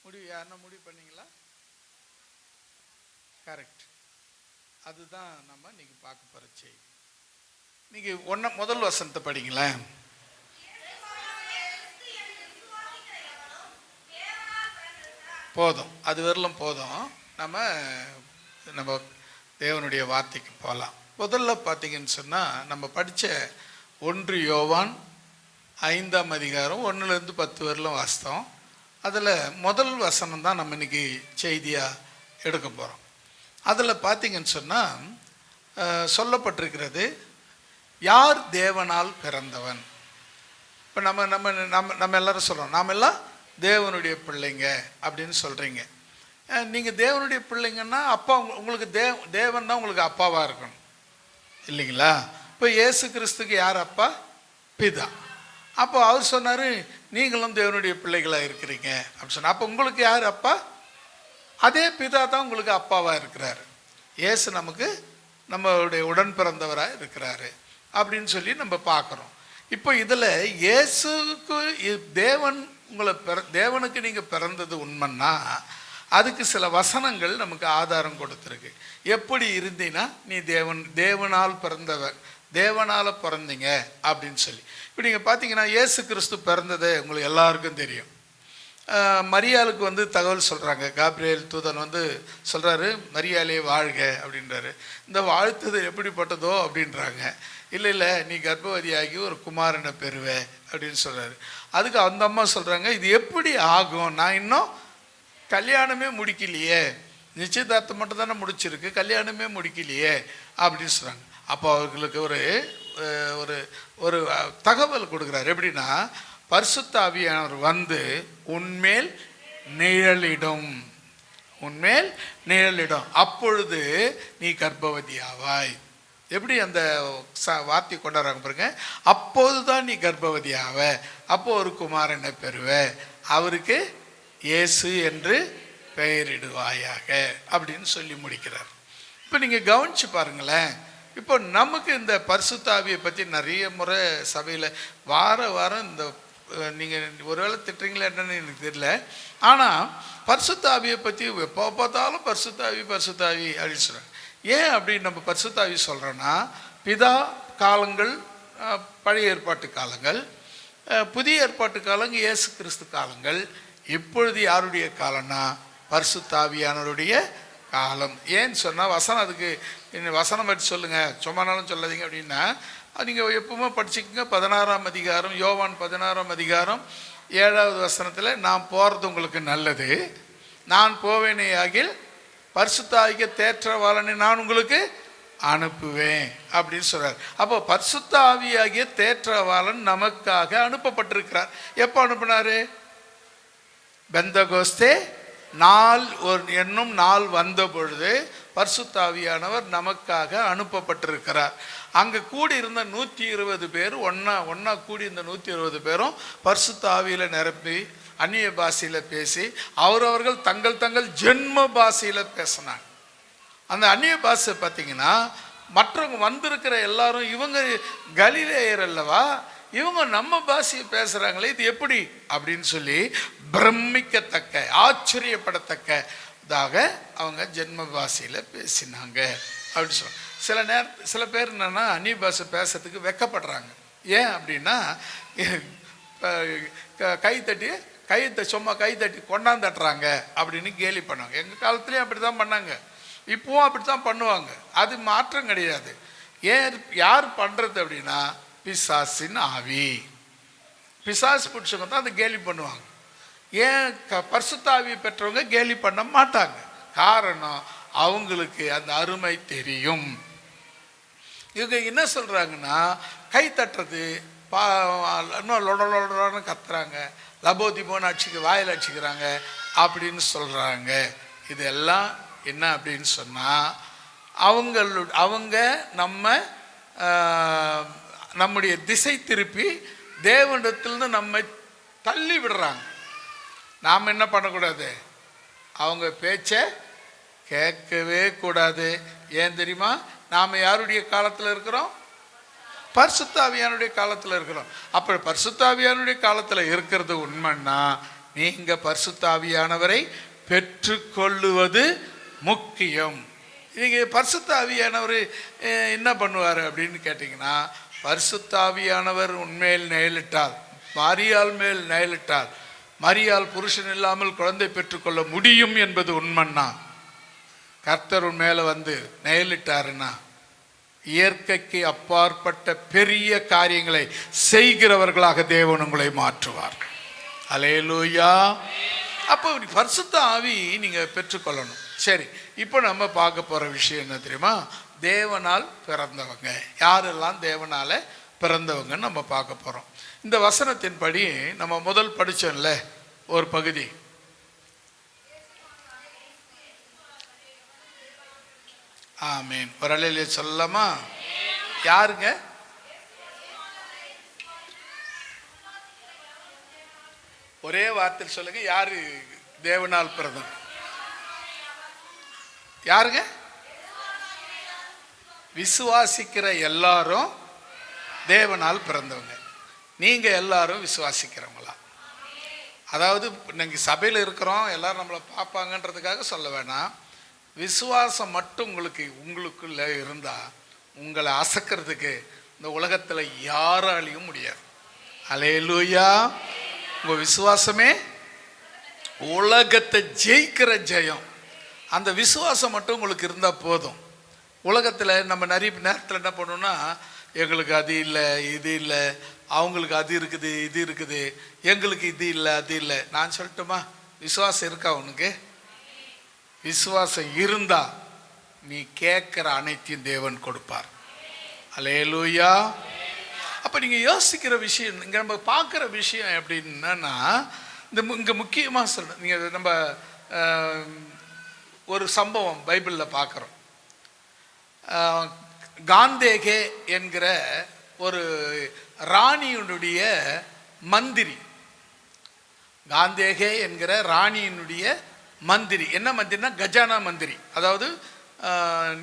முடிவு யாருன்னா முடிவு பண்ணீங்களா? கரெக்ட். அதுதான் நம்ம இன்னைக்கு பார்க்க போகிற செய்தி. இன்னைக்கு முதல் வசனத்தை படிங்களேன். போதும், அது வரலும் போதும். நம்ம தேவனுடைய வார்த்தைக்கு போகலாம். முதல்ல பார்த்தீங்கன்னு சொன்னால், நம்ம படித்த 1 யோவான் 5ஆம் அதிகாரம் 1லேருந்து 10 வரலும் வாசித்தோம். அதில் முதல் வசனம் தான் நம்ம இன்னைக்கு செய்தியாக எடுக்க போகிறோம். அதில் பார்த்தீங்கன்னு சொன்னால் சொல்லப்பட்டிருக்கிறது, யார் தேவனால் பிறந்தவன். இப்போ நம்ம நம்ம நம்ம நம்ம எல்லாரும் சொல்கிறோம், நாம் எல்லாம் தேவனுடைய பிள்ளைங்க அப்படின்னு சொல்கிறீங்க. நீங்கள் தேவனுடைய பிள்ளைங்கன்னா அப்பா உங்களுக்கு தேவன் தான் உங்களுக்கு அப்பாவாக இருக்கணும் இல்லைங்களா? இப்போ இயேசு கிறிஸ்துக்கு யார் அப்பா? பிதா. அப்போ அவர் சொன்னார், நீங்களும் தேவனுடைய பிள்ளைகளாக இருக்கிறீங்க அப்படின்னு சொன்னால், அப்போ உங்களுக்கு யார் அப்பா? அதே பிதா தான் உங்களுக்கு அப்பாவாக இருக்கிறார். இயேசு நமக்கு நம்மளுடைய உடன் பிறந்தவராக இருக்கிறாரு அப்படின்னு சொல்லி நம்ம பார்க்குறோம். இப்போ இதில் இயேசுக்கு தேவனுக்கு நீங்கள் பிறந்தது உண்மைன்னா அதுக்கு சில வசனங்கள் நமக்கு ஆதாரம் கொடுத்துருக்கு. எப்படி இருந்தீங்கன்னா நீ தேவனால் பிறந்தவர், தேவனால் பிறந்தீங்க அப்படின்னு சொல்லி. இப்போ நீங்கள் பார்த்தீங்கன்னா இயேசு கிறிஸ்து பிறந்தது உங்களுக்கு எல்லாருக்கும் தெரியும். மரியாளுக்கு தகவல் சொல்கிறாங்க. காப்ரியேல் தூதன் சொல்கிறாரு, மரியாளே வாழ்க அப்படின்றாரு. இந்த வாழ்த்துது எப்படிப்பட்டதோ அப்படின்றாங்க. இல்லை நீ கர்ப்பவதியாகி ஒரு குமாரனை பெறுவே அப்படின்னு சொல்கிறாரு. அதுக்கு அந்த அம்மா சொல்கிறாங்க, இது எப்படி ஆகும், நான் இன்னும் கல்யாணமே முடிக்கலையே, நிச்சயதார்த்தம் மட்டும் தானே முடிச்சிருக்கு, கல்யாணமே முடிக்கலையே அப்படின்னு சொல்கிறாங்க. அப்போ அவர்களுக்கு ஒரு ஒரு தகவல் கொடுக்குறாரு. எப்படின்னா, பரிசுத்த ஆவியானவர் உன்மேல் நிழலிடும், உன்மேல் நிழலிடும், அப்பொழுது நீ கர்ப்பவதி ஆவாய். எப்படி அந்த வார்த்தை கொண்டாடுறாங்க பாருங்க. அப்போது தான் நீ கர்ப்பவதி ஆவ, அப்போ ஒரு குமாரனை பெறுவ, அவருக்கு இயேசு என்று பெயரிடுவாயாக அப்படின்னு சொல்லி முடிக்கிறார். இப்போ நீங்கள் கவனிச்சு பாருங்களேன். இப்போ நமக்கு இந்த பரிசுத்த ஆவியை பற்றி நிறைய முறை சபையில் வாரம் இந்த நீங்கள் ஒருவேளை திட்டுறீங்களா என்னன்னு எனக்கு தெரியல. ஆனால் பரிசுத்த ஆவியை பற்றி எப்போ பார்த்தாலும் பரிசுத்த ஆவி அப்படின்னு சொல்கிறாங்க. ஏன் அப்படி நம்ம பரிசுத்த ஆவி சொல்கிறோன்னா, பிதா காலங்கள் பழைய ஏற்பாட்டு காலங்கள், புதிய ஏற்பாட்டு காலங்கள் இயேசு கிறிஸ்து காலங்கள். இப்பொழுது யாருடைய காலம்னா பரிசுத்த ஆவியானவருடைய காலம். ஏன்னு சொன்னால் வசனம், அதுக்கு வசனம் பற்றி சொல்லுங்கள், சும்மானாலும் சொல்லாதீங்க அப்படின்னா நீங்கள் எப்பவுமே படிச்சுக்கோங்க. 16ஆம் அதிகாரம், யோவான் 16ஆம் அதிகாரம் 7வது வசனத்தில், நான் போகிறது உங்களுக்கு நல்லது, நான் போவேனே ஆகில் பரிசுத்த ஆவிய தேற்றவாளனை நான் உங்களுக்கு அனுப்புவேன் அப்படின்னு சொல்கிறார். அப்போ பரிசுத்த ஆவியாகிய தேற்றவாளன் நமக்காக அனுப்பப்பட்டிருக்கிறார். எப்போ அனுப்பினார்? பெந்தகோஸ்தே நாள் என்னும் நாள் வந்த பொழுது பரிசுத்த ஆவியானவர் நமக்காக அனுப்பப்பட்டிருக்கிறார். அங்கே கூடியிருந்த 120 பேர் ஒன்றா கூடியிருந்த 120 பேரும் பரிசுத்த ஆவியில் நிரப்பி அந்நிய பாஷையில் பேசி அவரவர்கள் தங்கள் ஜென்ம பாஷையில் பேசினாங்க. அந்த அந்நிய பாஷை பார்த்தீங்கன்னா மற்றவங்க வந்திருக்கிற எல்லாரும் இவங்க கலிலேயர் அல்லவா, இவங்க நம்ம பாஷையை பேசுகிறாங்களே, இது எப்படி அப்படின்னு சொல்லி பிரமிக்கத்தக்க ஆச்சரியப்படத்தக்கதாக அவங்க ஜென்ம பாஷையில் பேசினாங்க அப்படின்னு சொல்லுவாங்க. சில பேர் என்னென்னா அந்நிய பாஷை பேசுறதுக்கு வெக்கப்படுறாங்க. ஏன் அப்படின்னா சும்மா கை தட்டி கொண்டாந்துட்டுறாங்க அப்படின்னு கேலி பண்ணாங்க. எங்கள் காலத்துலேயும் அப்படி தான் பண்ணாங்க, இப்போவும் அப்படி தான் பண்ணுவாங்க. அது மாற்றம் கிடையாது. யார் பண்ணுறது அப்படின்னா பிசாசின் ஆவி. பிசாசு பிடிச்சவங்க தான் அதை கேலி பண்ணுவாங்க. ஏன் பரிசுத்த ஆவியை பெற்றவங்க கேலி பண்ண மாட்டாங்க? காரணம், அவங்களுக்கு அந்த அருமை தெரியும். இவங்க என்ன சொல்கிறாங்கன்னா, கை தட்டுறது இன்னும் லொடலொடன்னு கத்துறாங்க, லபோதிபோன்னு வாயில் அடிச்சுக்கிறாங்க அப்படின்னு சொல்கிறாங்க. இதெல்லாம் என்ன அப்படின்னு சொன்னால், அவங்க நம்முடைய திசை திருப்பி தேவனிடத்திலிருந்து நம்மை தள்ளி விடுறாங்க. நாம் என்ன பண்ணக்கூடாது? அவங்க பேச்சை கேட்கவே கூடாது. ஏன் தெரியுமா? நாம் யாருடைய காலத்தில் இருக்கிறோம்? பரிசுத்த ஆவியானுடைய காலத்தில் இருக்கிறோம். அப்போ பரிசுத்த ஆவியானுடைய காலத்தில் இருக்கிறது உண்மைன்னா நீங்க பரிசுத்த ஆவியானவரை பெற்றுக்கொள்ளுவது முக்கியம். நீங்க பரிசுத்த ஆவியானவர் என்ன பண்ணுவார் அப்படின்னு கேட்டிங்கன்னா, பரிசுத்த ஆவியானவர் உண்மையில் நேரிட்டால், மரியாள் மேல் நேரிட்டால், மரியாள் புருஷன் இல்லாமல் குழந்தை பெற்றுக்கொள்ள முடியும் என்பது உண்மைன்னா, கர்த்தர் உன் மேலே வந்து நேரிட்டாருன்னா, இயற்கைக்கு அப்பாற்பட்ட பெரிய காரியங்களை செய்கிறவர்களாக தேவன் உங்களை மாற்றுவார். அல்லேலூயா. அப்போ பரிசுத்த ஆவி நீங்கள் பெற்றுக்கொள்ளணும். சரி, இப்போ நம்ம பார்க்க போகிற விஷயம் என்ன தெரியுமா? தேவனால் பிறந்தவங்க யாரெல்லாம் தேவனால் பிறந்தவங்கன்னு நம்ம பார்க்க போகிறோம். இந்த வசனத்தின்படி நம்ம முதல் படித்தோம்ல ஒரு பகுதி, ஆமீன், ஒரு அலையிலே சொல்லலாமா? யாருங்க? ஒரே வார்த்தையில் சொல்லுங்க, யாரு தேவனால் பிறந்தவங்க? யாருங்க? விசுவாசிக்கிற எல்லாரும் தேவனால் பிறந்தவங்க. நீங்க எல்லாரும் விசுவாசிக்கிறவங்களா? அதாவது நீங்க சபையில் இருக்கிறோம், எல்லாரும் நம்மளை பார்ப்பாங்கன்றதுக்காக சொல்ல வேணாம். விசுவாசம் மட்டும் உங்களுக்குள்ள இருந்தா உங்களை அசக்கிறதுக்கு இந்த உலகத்தில் யாராலையும் முடியாது. அல்லேலூயா. உங்க விசுவாசமே உலகத்தை ஜெயிக்கிற ஜெயம். அந்த விசுவாசம் மட்டும் உங்களுக்கு இருந்தால் போதும். உலகத்தில் நம்ம நிறைய நேரத்தில் என்ன பண்ணோம்னா, எங்களுக்கு அது இல்லை இது இல்லை, அவங்களுக்கு அது இருக்குது இது இருக்குது, எங்களுக்கு இது இல்லை அது இல்லை. நான் சொல்லட்டுமா? விசுவாசம் இருக்கா உனக்கு? விசுவாசம் இருந்தா நீ கேட்குற அனைத்தையும் தேவன் கொடுப்பார். அல்லேலூயா. அப்போ நீங்கள் யோசிக்கிற விஷயம், இங்கே நம்ம பார்க்குற விஷயம் எப்படின்னா, இங்கே முக்கியமாக சொல்கிறேன். நீங்கள் நம்ம ஒரு சம்பவம் பைபிளில் பார்க்குறோம். காந்தேகே என்கிற ஒரு ராணியினுடைய மந்திரி, காந்தேகே என்கிற ராணியினுடைய மந்திரி, என்ன மந்திரினா கஜானா மந்திரி, அதாவது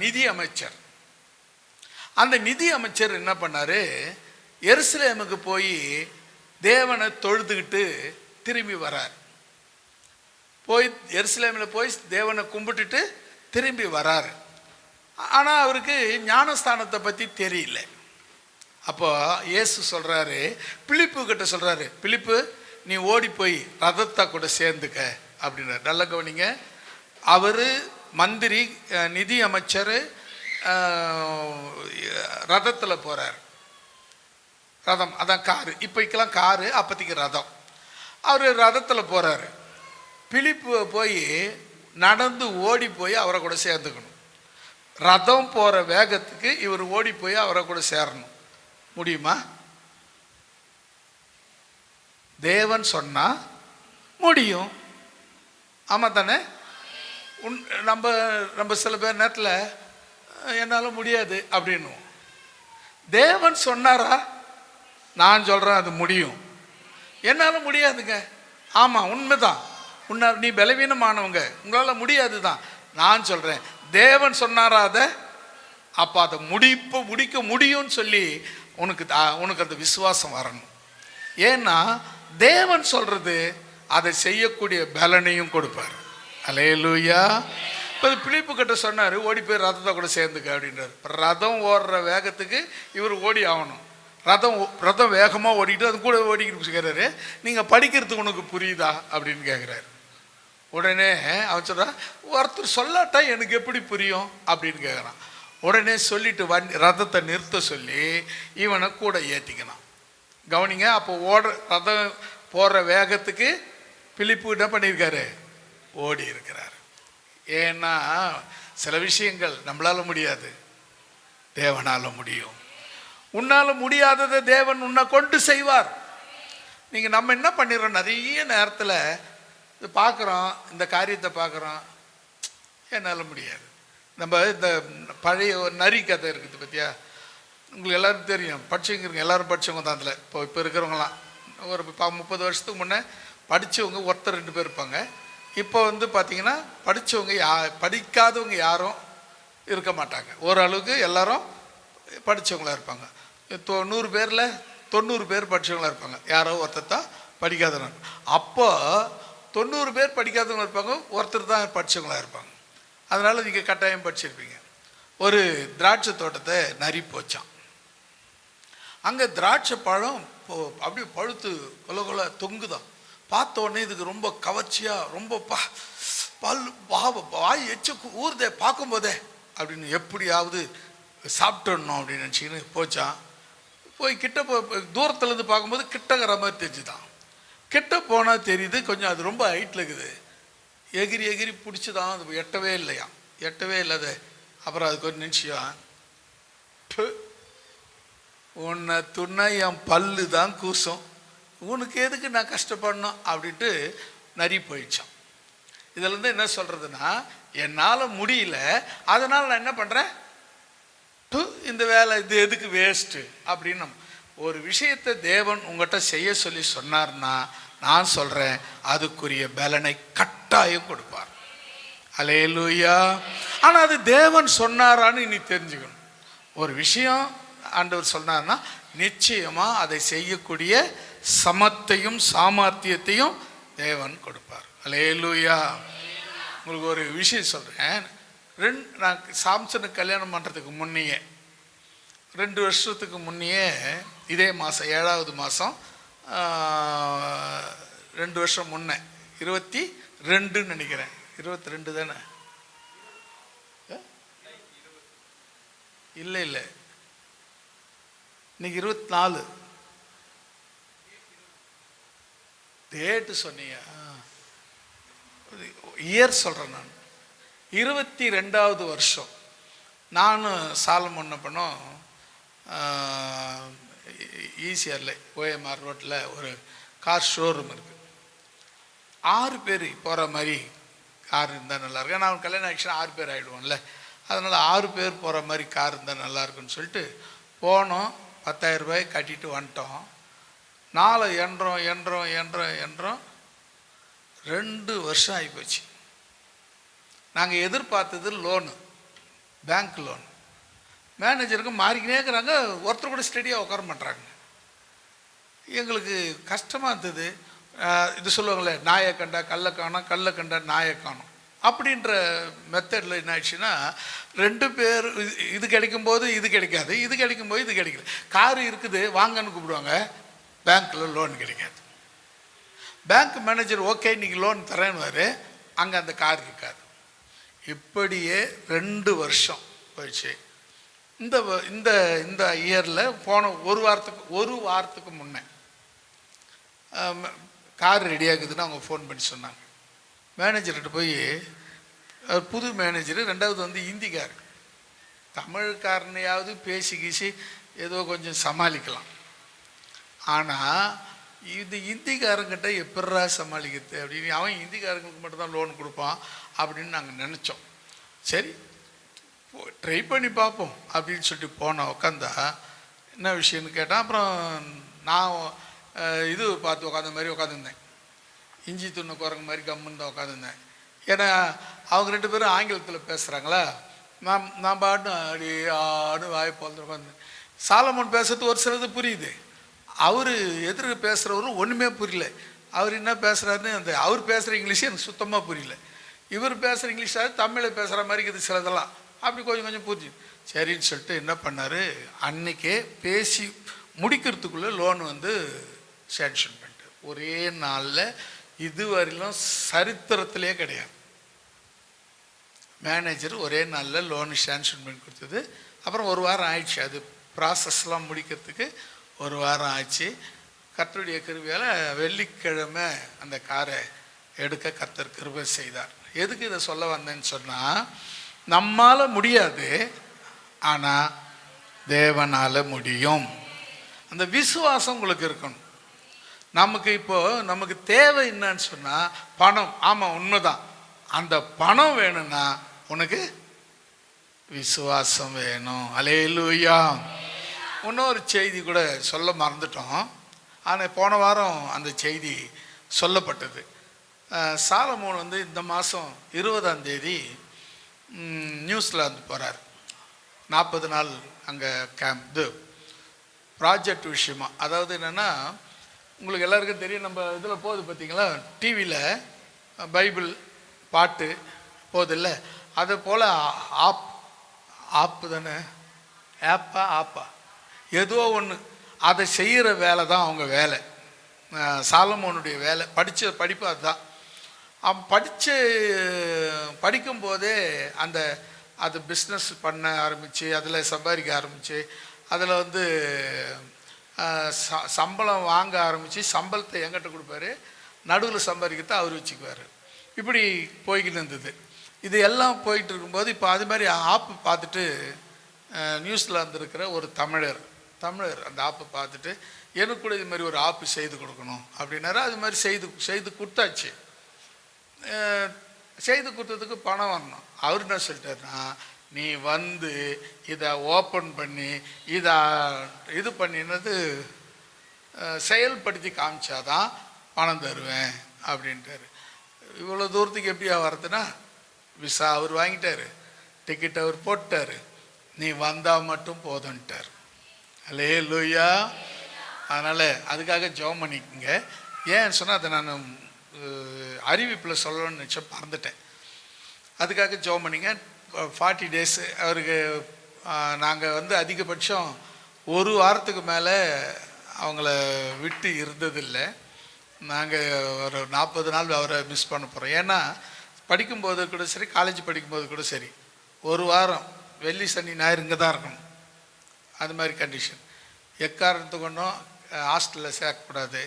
நிதி அமைச்சர். அந்த நிதி அமைச்சர் என்ன பண்ணாரு, எருசலேமுக்கு போய் தேவனை தொழுதுகிட்டு திரும்பி வரார். போய் எருசலேமில் போய் தேவனை கும்பிட்டுட்டு திரும்பி வராரு. ஆனால் அவருக்கு ஞானஸ்தானத்தை பற்றி தெரியல. அப்போ இயேசு சொல்கிறாரு, பிலிப்பு கிட்ட சொல்கிறாரு, பிலிப்பு நீ ஓடி போய் ரதத்தை கூட சேர்ந்துக்க அப்படின்னாரு. நல்ல கவனிங்க, அவர் மந்திரி நிதி அமைச்சர் ரதத்தில் போகிறார். ரதம் அதான் காரு, இப்போக்கெல்லாம் காரு, அப்போதைக்கு ரதம். அவர் ரதத்தில் போகிறாரு. பிலிப்பு போய் நடந்து ஓடி போய் அவரை கூட சேர்ந்துக்கணும். ரதம் போகிற வேகத்துக்கு இவர் ஓடி போய் அவரை கூட சேரணும். முடியுமா? தேவன் சொன்னா முடியும். ஆமாம் தானே? நம்ம சில பேர் நேரத்தில் என்னால் முடியாது அப்படின்னும். தேவன் சொன்னாரா? நான் சொல்கிறேன் அது முடியும். என்னால் முடியாதுங்க. ஆமாம், உண்மைதான். நீ பலவீனமானவங்க, உங்களால் முடியாது தான். நான் சொல்கிறேன் தேவன் சொன்னாரா அதை? அப்போ அதை முடிக்க முடியும்னு சொல்லி உனக்கு அந்த விசுவாசம் வரணும். ஏன்னா தேவன் சொல்கிறது அதை செய்யக்கூடிய பலனையும் கொடுப்பார். அல்லேலூயா. இப்போ பிலிப்பு கிட்ட சொன்னார், ஓடி போய் ரதத்தை கூட சேர்ந்துக்க அப்படின்றார். ரதம் ஓடுற வேகத்துக்கு இவர் ஓடி ஆகணும். ரதம் வேகமாக ஓடிக்கிட்டு அது கூட ஓடிக்கிட்டு கேட்குறாரு, நீங்கள் படிக்கிறதுக்கு உனக்கு புரியுதா அப்படின்னு கேட்குறாரு. உடனே அவன் சொல்கிறான், ஒருத்தர் சொல்லாட்டா எனக்கு எப்படி புரியும் அப்படின்னு கேட்குறான். உடனே சொல்லிட்டு ரதத்தை நிறுத்த சொல்லி இவனை கூட ஏற்றிக்கணும். கவனிங்க, அப்போ ரதம் போடுற வேகத்துக்கு பிலிப்பு என்ன பண்ணியிருக்காரு? ஓடி இருக்கிறார். ஏன்னா சில விஷயங்கள் நம்மளால முடியாது, தேவனால முடியும். உன்னால முடியாததை தேவன் உன்னை கொண்டு செய்வார். நீங்கள் நம்ம என்ன பண்ணிடுறோம், நிறைய நேரத்தில் இது பார்க்குறோம், இந்த காரியத்தை பார்க்குறோம், என்னால் முடியாது. நம்ம இந்த பழைய நரி கதை இருக்குது பற்றியா? உங்களுக்கு எல்லோரும் தெரியும், படிச்சவங்க எல்லோரும் படித்தவங்க தான். அதில் இப்போ இருக்கிறவங்களாம் ஒரு 30 வருஷத்துக்கு முன்னே படித்தவங்க ஒருத்தர் 2 பேர் இருப்பாங்க. இப்போ பார்த்திங்கன்னா படிக்காதவங்க யாரும் இருக்க மாட்டாங்க. ஓரளவுக்கு எல்லாரும் படித்தவங்களாக இருப்பாங்க. 100 பேரில் 90 பேர் படித்தவங்களாக இருப்பாங்க. யாரோ ஒருத்தர் தான் படிக்காதவங்க. அப்போ 90 பேர் படிக்காதவங்க இருப்பாங்க, ஒருத்தர் தான் படித்தவங்களாக இருப்பாங்க. அதனால் நீங்கள் கட்டாயம் படிச்சிருப்பீங்க. ஒரு திராட்சை தோட்டத்தை நரி போச்சான். அங்கே திராட்சை பழம் அப்படியே பழுத்து கொல கொல தொங்குதான். பார்த்த உடனே இதுக்கு ரொம்ப கவர்ச்சியாக, ரொம்ப வாய் எச்சு ஊறுதே பார்க்கும்போதே அப்படின்னு, எப்படியாவது சாப்பிட்டுடணும் அப்படின்னு நினச்சிக்கின்னு போச்சான். போய் கிட்ட தூரத்துலேருந்து பார்க்கும்போது கிட்டங்கிற மாதிரி தெரிஞ்சுதான். கிட்ட போனால் தெரியுது கொஞ்சம் அது ரொம்ப ஹைட்டில் இருக்குது. எகிரி எகிரி பிடிச்சிதான், அது எட்டவே இல்லையா, எட்டவே இல்லாத. அப்புறம் அதுக்கு ஒரு நினச்சியான், உன்னை துண்ணா என் பல்லு தான் கூசும், உனக்கு எதுக்கு நான் கஷ்டப்படணும் அப்படின்ட்டு நரி போயிடுச்சான். இதுலேருந்து என்ன சொல்கிறதுனா, என்னால் முடியல, அதனால் நான் என்ன பண்ணுறேன், இந்த வேலை இது எதுக்கு வேஸ்ட்டு அப்படின்னு. ஒரு விஷயத்தை தேவன் உங்கள்கிட்ட செய்ய சொல்லி சொன்னார்னா, நான் சொல்கிறேன் அதுக்குரிய பலனை கட்டாயம் கொடுப்பார். அல்லேலூயா. ஆனால் அது தேவன் சொன்னாரான்னு நீ தெரிஞ்சுக்கணும். ஒரு விஷயம் ஆண்டவர் சொன்னார்னா நிச்சயமாக அதை செய்யக்கூடிய சமத்தையும் சாமர்த்தியத்தையும் தேவன் கொடுப்பார். அல்லேலூயா. உங்களுக்கு ஒரு விஷயம் சொல்கிறேன். நான் சாம்சனுக்கு கல்யாணம் பண்ணுறதுக்கு முன்னையே 2 வருஷத்துக்கு முன்னையே இதே மாதம் 7வது மாதம் 2 வருஷம் முன்னே 22 நினைக்கிறேன், 22 தானே, இல்லை இல்லை இன்னைக்கு 24 டேட்டு சொன்னீங்க, இயர் சொல்கிறேன். நான் 22வது வருஷம் நானும் சாலமோன் என்ன பண்ணோம், ஈசிஆரில் ஓஎம்ஆர் ரோட்டில் ஒரு கார் ஷோரூம் இருக்குது. 6 பேர் போகிற மாதிரி கார் இருந்தால் நல்லாயிருக்கும். ஏன்னா அவன் கல்யாணம் ஆக்சுவலாக 6 பேர் ஆகிடுவோம்ல, அதனால் 6 பேர் போகிற மாதிரி கார் இருந்தால் நல்லாயிருக்குன்னு சொல்லிட்டு போனோம். 10,000 ரூபாய் கட்டிட்டு வந்துட்டோம். நாளை என்றோம் 2 வருஷம் ஆகிப்போச்சு. நாங்கள் எதிர்பார்த்தது லோனு, பேங்க் லோன். மேனேஜருக்கு மாறிக்கினே இருக்கிறாங்க, ஒருத்தர் கூட ஸ்டடியாக உட்கார மாட்டாங்க. எங்களுக்கு கஷ்டமாக இருந்தது. இது சொல்லுவாங்களே, நாயை கண்டா கல்லை காணும், கல்லை கண்டா நாயை காணும் அப்படின்ற மெத்தடில் என்ன ஆயிடுச்சுன்னா, 2 பேர் இது கிடைக்கும்போது இது கிடைக்காது, இது கிடைக்கும்போது இது கிடைக்கல. காரு இருக்குது வாங்கன்னு கூப்பிடுவாங்க, பேங்க்கில் லோன் கிடைக்காது. பேங்க் மேனேஜர் ஓகே நீங்கள் லோன் தரேன்னு, அங்கே அந்த கார் இருக்காது. இப்படியே 2 வருஷம் போயிடுச்சு. இந்த இந்த இந்த இயரில் போன ஒரு வாரத்துக்கு முன்னே கார் ரெடி ஆகுதுன்னு அவங்க ஃபோன் பண்ணி சொன்னாங்க. மேனேஜர்கிட்ட போய், புது மேனேஜரு, 2வது ஹிந்திக்கார், தமிழ்காரனையாவது பேசி கீசி ஏதோ கொஞ்சம் சமாளிக்கலாம். ஆனால் இது ஹிந்திக்காரங்கிட்ட எப்படா சமாளிக்கிறது அப்படின்னு, அவன் ஹிந்திக்காரங்களுக்கு மட்டும்தான் லோன் கொடுப்பான் அப்படின்னு நாங்கள் நினச்சோம். சரி ட்ரை பண்ணி பார்ப்போம் அப்படின்னு சொல்லிட்டு போனோம். உட்காந்தா என்ன விஷயம்னு கேட்டால், அப்புறம் நான் இது பார்த்து உட்காந்த மாதிரி உட்காந்துருந்தேன், இஞ்சி துண்ணு குரங்கு மாதிரி கம்முன்னு தான் உட்காந்துருந்தேன். ஏன்னா அவங்க 2 பேரும் ஆங்கிலத்தில் பேசுகிறாங்களா, நான் பாட்டு அப்படி ஆடு வாய் போல் உட்காந்து. சாலமோன் பேசுறது ஒரு சிலது புரியுது, அவர் எதிர்க்க பேசுகிறவரும் ஒன்றுமே புரியல. அவர் என்ன பேசுகிறாருன்னு அந்த அவர் பேசுகிற இங்கிலீஷு எனக்கு சுத்தமாக புரியல. இவர் பேசுகிற இங்கிலீஷாக தமிழில் பேசுகிற மாதிரி இருக்குது சிலதெல்லாம், அப்படி கொஞ்சம் புரிஞ்சு. சரின்னு சொல்லிட்டு என்ன பண்ணார், அன்றைக்கே பேசி முடிக்கிறதுக்குள்ளே லோன் சேங்ஷன் பண்ணிட்டு ஒரே நாளில். இதுவரையிலும் சரித்திரத்திலே கிடையாது. மேனேஜர் ஒரே நாளில் லோனு சேங்ஷன் பண்ணி கொடுத்தது. அப்புறம் 1 வாரம் ஆயிடுச்சு, அது ப்ராசஸ்லாம் முடிக்கிறதுக்கு 1 வாரம் ஆச்சு. கர்த்தருடைய கிருபையால் வெள்ளிக்கிழமை அந்த காரை எடுக்க கர்த்தர் கிருபை செய்தார். எதுக்கு இதை சொல்ல வந்தேன்னு சொன்னால், நம்மால் முடியாது, ஆனால் தேவனால் முடியும். அந்த விசுவாசம் உங்களுக்கு இருக்கணும். நமக்கு தேவை என்னன்னு சொன்னால் பணம். ஆமாம், உண்மைதான். அந்த பணம் வேணும்னா உனக்கு விசுவாசம் வேணும். அல்லேலூயா. இன்னொரு செய்தி கூட சொல்ல மறந்துட்டோம், ஆனால் போன வாரம் அந்த செய்தி சொல்லப்பட்டது. சாலமோன் இந்த மாதம் 20ஆம் தேதி நியூசிலாந்து போகிறார். 40 நாள் அங்கே கேம்ப், ப்ராஜெக்ட் விஷயமா. அதாவது என்னென்னா, உங்களுக்கு எல்லாருக்கும் தெரியும், நம்ம இதில் போகுது பார்த்தீங்களா, டிவியில் பைபிள் பாட்டு போதில்ல, அதை போல் ஆப்பு தானே, ஆப்பா ஏதோ ஒன்று அதை செய்கிற வேலை தான் அவங்க வேலை. சாலமோனுடைய வேலை, படிப்பு அதுதான். அவன் படிக்கும்போதே அது பிஸ்னஸ் பண்ண ஆரம்பித்து அதில் சம்பாதிக்க ஆரம்பித்து அதில் வந்து சம்பளம் வாங்க ஆரம்பித்து சம்பளத்தை எங்கிட்ட கொடுப்பாரு, நடுவில் சம்பாதிக்கிறத அவர் வச்சுக்குவார். இப்படி போய்கிட்டு இருந்தது. இது எல்லாம் போயிட்டு இருக்கும்போது இப்போ அது மாதிரி ஆப்பு பார்த்துட்டு நியூஸில் வந்திருக்கிற ஒரு தமிழர் அந்த ஆப்பை பார்த்துட்டு எனக்கு கூட இது மாதிரி ஒரு ஆப்பு செய்து கொடுக்கணும் அப்படின்னாரு. அது மாதிரி செய்து கொடுத்தாச்சு. செய்து கொடுத்ததுக்கு பணம் வரணும். அவர் என்ன சொல்லிட்டாருன்னா, நீ வந்து இதை ஓப்பன் பண்ணி இது பண்ணினது செயல்படுத்தி காமிச்சாதான் பணம் தருவேன் அப்படின்ட்டாரு. இவ்வளோ தூரத்துக்கு எப்படியா வர்றதுன்னா, விசா அவர் வாங்கிட்டார், டிக்கெட் அவர் போட்டார், நீ வந்தால் மட்டும் போதுன்ட்டார். அல்லேலூயா. அதனால் அதுக்காக ஜெபம் பண்ணிக்கோங்க. ஏன்னு சொன்னால் அதை நான் அறிவிப்பில் சொல்லணும்னு நினச்சா மறந்துட்டேன். அதுக்காக ஜெபம் பண்ணிங்க. 40 days அவருக்கு நாங்கள் வந்து அதிகபட்சம் ஒரு வாரத்துக்கு மேலே அவங்கள விட்டு இருந்ததில்லை. நாங்கள் ஒரு 40 நாள் அவரை மிஸ் பண்ண போகிறோம். ஏன்னா படிக்கும்போது கூட சரி, காலேஜ் படிக்கும்போது கூட சரி, ஒரு வாரம் வெள்ளி சனி ஞாயிறு இங்கே தான் இருக்கணும். அது மாதிரி கண்டிஷன். எக்காரணத்து கொண்டும் ஹாஸ்டலில் சேர்க்கக்கூடாது,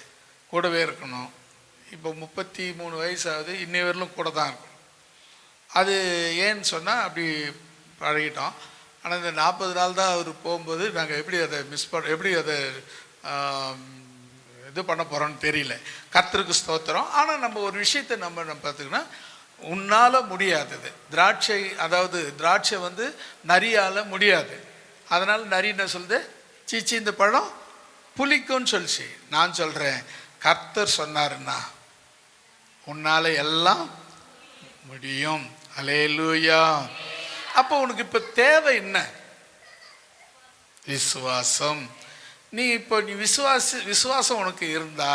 கூடவே இருக்கணும். இப்போ 33 வயசு ஆகுது, இன்னை வரலும் கூட தான் இருக்கும். அது ஏன்னு சொன்னால் அப்படி பழகிட்டோம். ஆனால் இந்த 40 நாள் தான் அவர் போகும்போது நாங்கள் எப்படி அதை எப்படி அதை இது பண்ண போகிறோன்னு தெரியல. கர்த்தருக்கு ஸ்தோத்திரம். ஆனால் நம்ம ஒரு விஷயத்தை நம்ம பார்த்துக்கினா, உன்னால் முடியாதது திராட்சை வந்து நரியால் முடியாது. அதனால் நரி என்ன சொல்லுது, சீச்சி இந்த பழம் புளிக்கும்னு சொல்லிச்சு. நான் சொல்கிறேன், கர்த்தர் சொன்னாருன்னா உன்னால் எல்லாம் முடியும். அல்லேலூயா. அப்போ உனக்கு இப்போ தேவை என்ன? விசுவாசம். நீ விசுவாசம் உனக்கு இருந்தா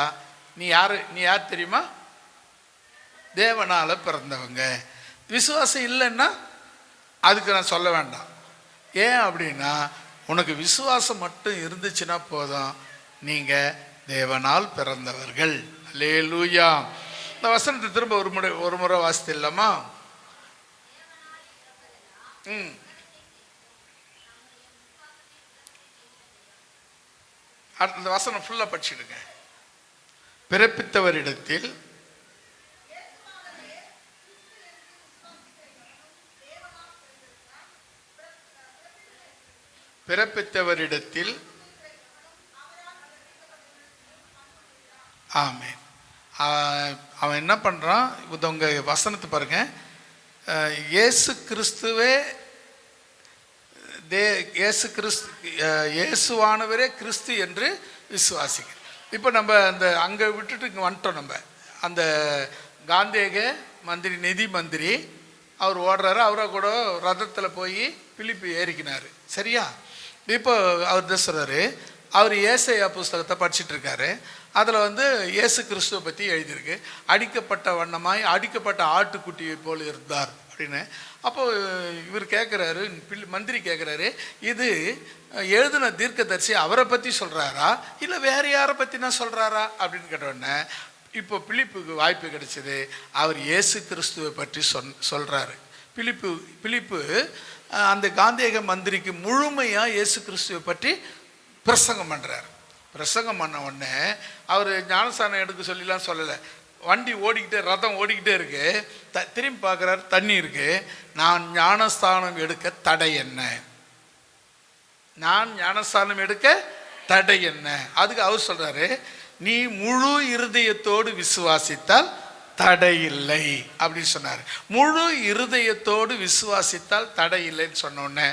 நீ யார் தெரியுமா? தேவனால பிறந்தவங்க. விசுவாசம் இல்லைன்னா அதுக்கு நான் சொல்ல வேண்டாம். ஏன் அப்படின்னா, உனக்கு விசுவாசம் மட்டும் இருந்துச்சுன்னா போதும், நீங்கள் தேவனால் பிறந்தவர்கள். அல்லேலூயா. இந்த வசனத்தை திரும்ப ஒரு முறை வாசித்து இல்லாமா? அடுத்த வசனம் ஃபுல்லாக படிச்சுடுங்க. பிறப்பித்தவரிடத்தில் ஆமென். அவன் என்ன பண்ணுறான்? உங்க வசனத்தை பாருங்க. இயேசுவானவரே கிறிஸ்து என்று விசுவாசிக்க. இப்போ நம்ம அங்கே விட்டுட்டு இங்கே வந்துட்டோம். நம்ம அந்த காந்தேக மந்திரி, நிதி மந்திரி அவர் ஓடுறாரு. அவரை கூட ரதத்தில் போய் பிலிப்பு ஏறிக்கினார். சரியா? இப்போ அவர் சொல்கிறாரு, அவர் ஏசாயா புஸ்தகத்தை படிச்சுட்டு இருக்காரு. அதில் வந்து இயேசு கிறிஸ்துவை பற்றி எழுதியிருக்கு. அடிக்கப்பட்ட வண்ணமாய் அடிக்கப்பட்ட ஆட்டுக்குட்டியை போல் இருந்தார் அப்படின்னு. அப்போது இவர் கேட்குறாரு, மந்திரி கேட்குறாரு, இது எழுதின தீர்க்கதரிசி அவரை பற்றி சொல்கிறாரா இல்லை வேறு யாரை பற்றினா சொல்கிறாரா அப்படின்னு கேட்டோடனே இப்போ பிலிப்புக்கு வாய்ப்பு கிடைச்சிது. அவர் இயேசு கிறிஸ்துவை பற்றி சொல்கிறாரு. பிலிப்பு அந்த காந்தேக மந்திரிக்கு முழுமையாக இயேசு கிறிஸ்துவை பற்றி பிரசங்கம் பண்ணுறார். பிரசங்கம் பண்ண உடனே அவர் ஞானஸ்தானம் எடுக்க சொல்லிலாம் சொல்லலை. வண்டி ஓடிக்கிட்டே, ரதம் ஓடிக்கிட்டே இருக்கு. திரும்பி பார்க்குறாரு, தண்ணி இருக்கு. நான் ஞானஸ்தானம் எடுக்க தடை என்ன? அதுக்கு அவர் சொல்றாரு, நீ முழு இருதயத்தோடு விசுவாசித்தால் தடை இல்லை அப்படின்னு சொன்னார். முழு இருதயத்தோடு விசுவாசித்தால் தடை இல்லைன்னு சொன்ன உடனே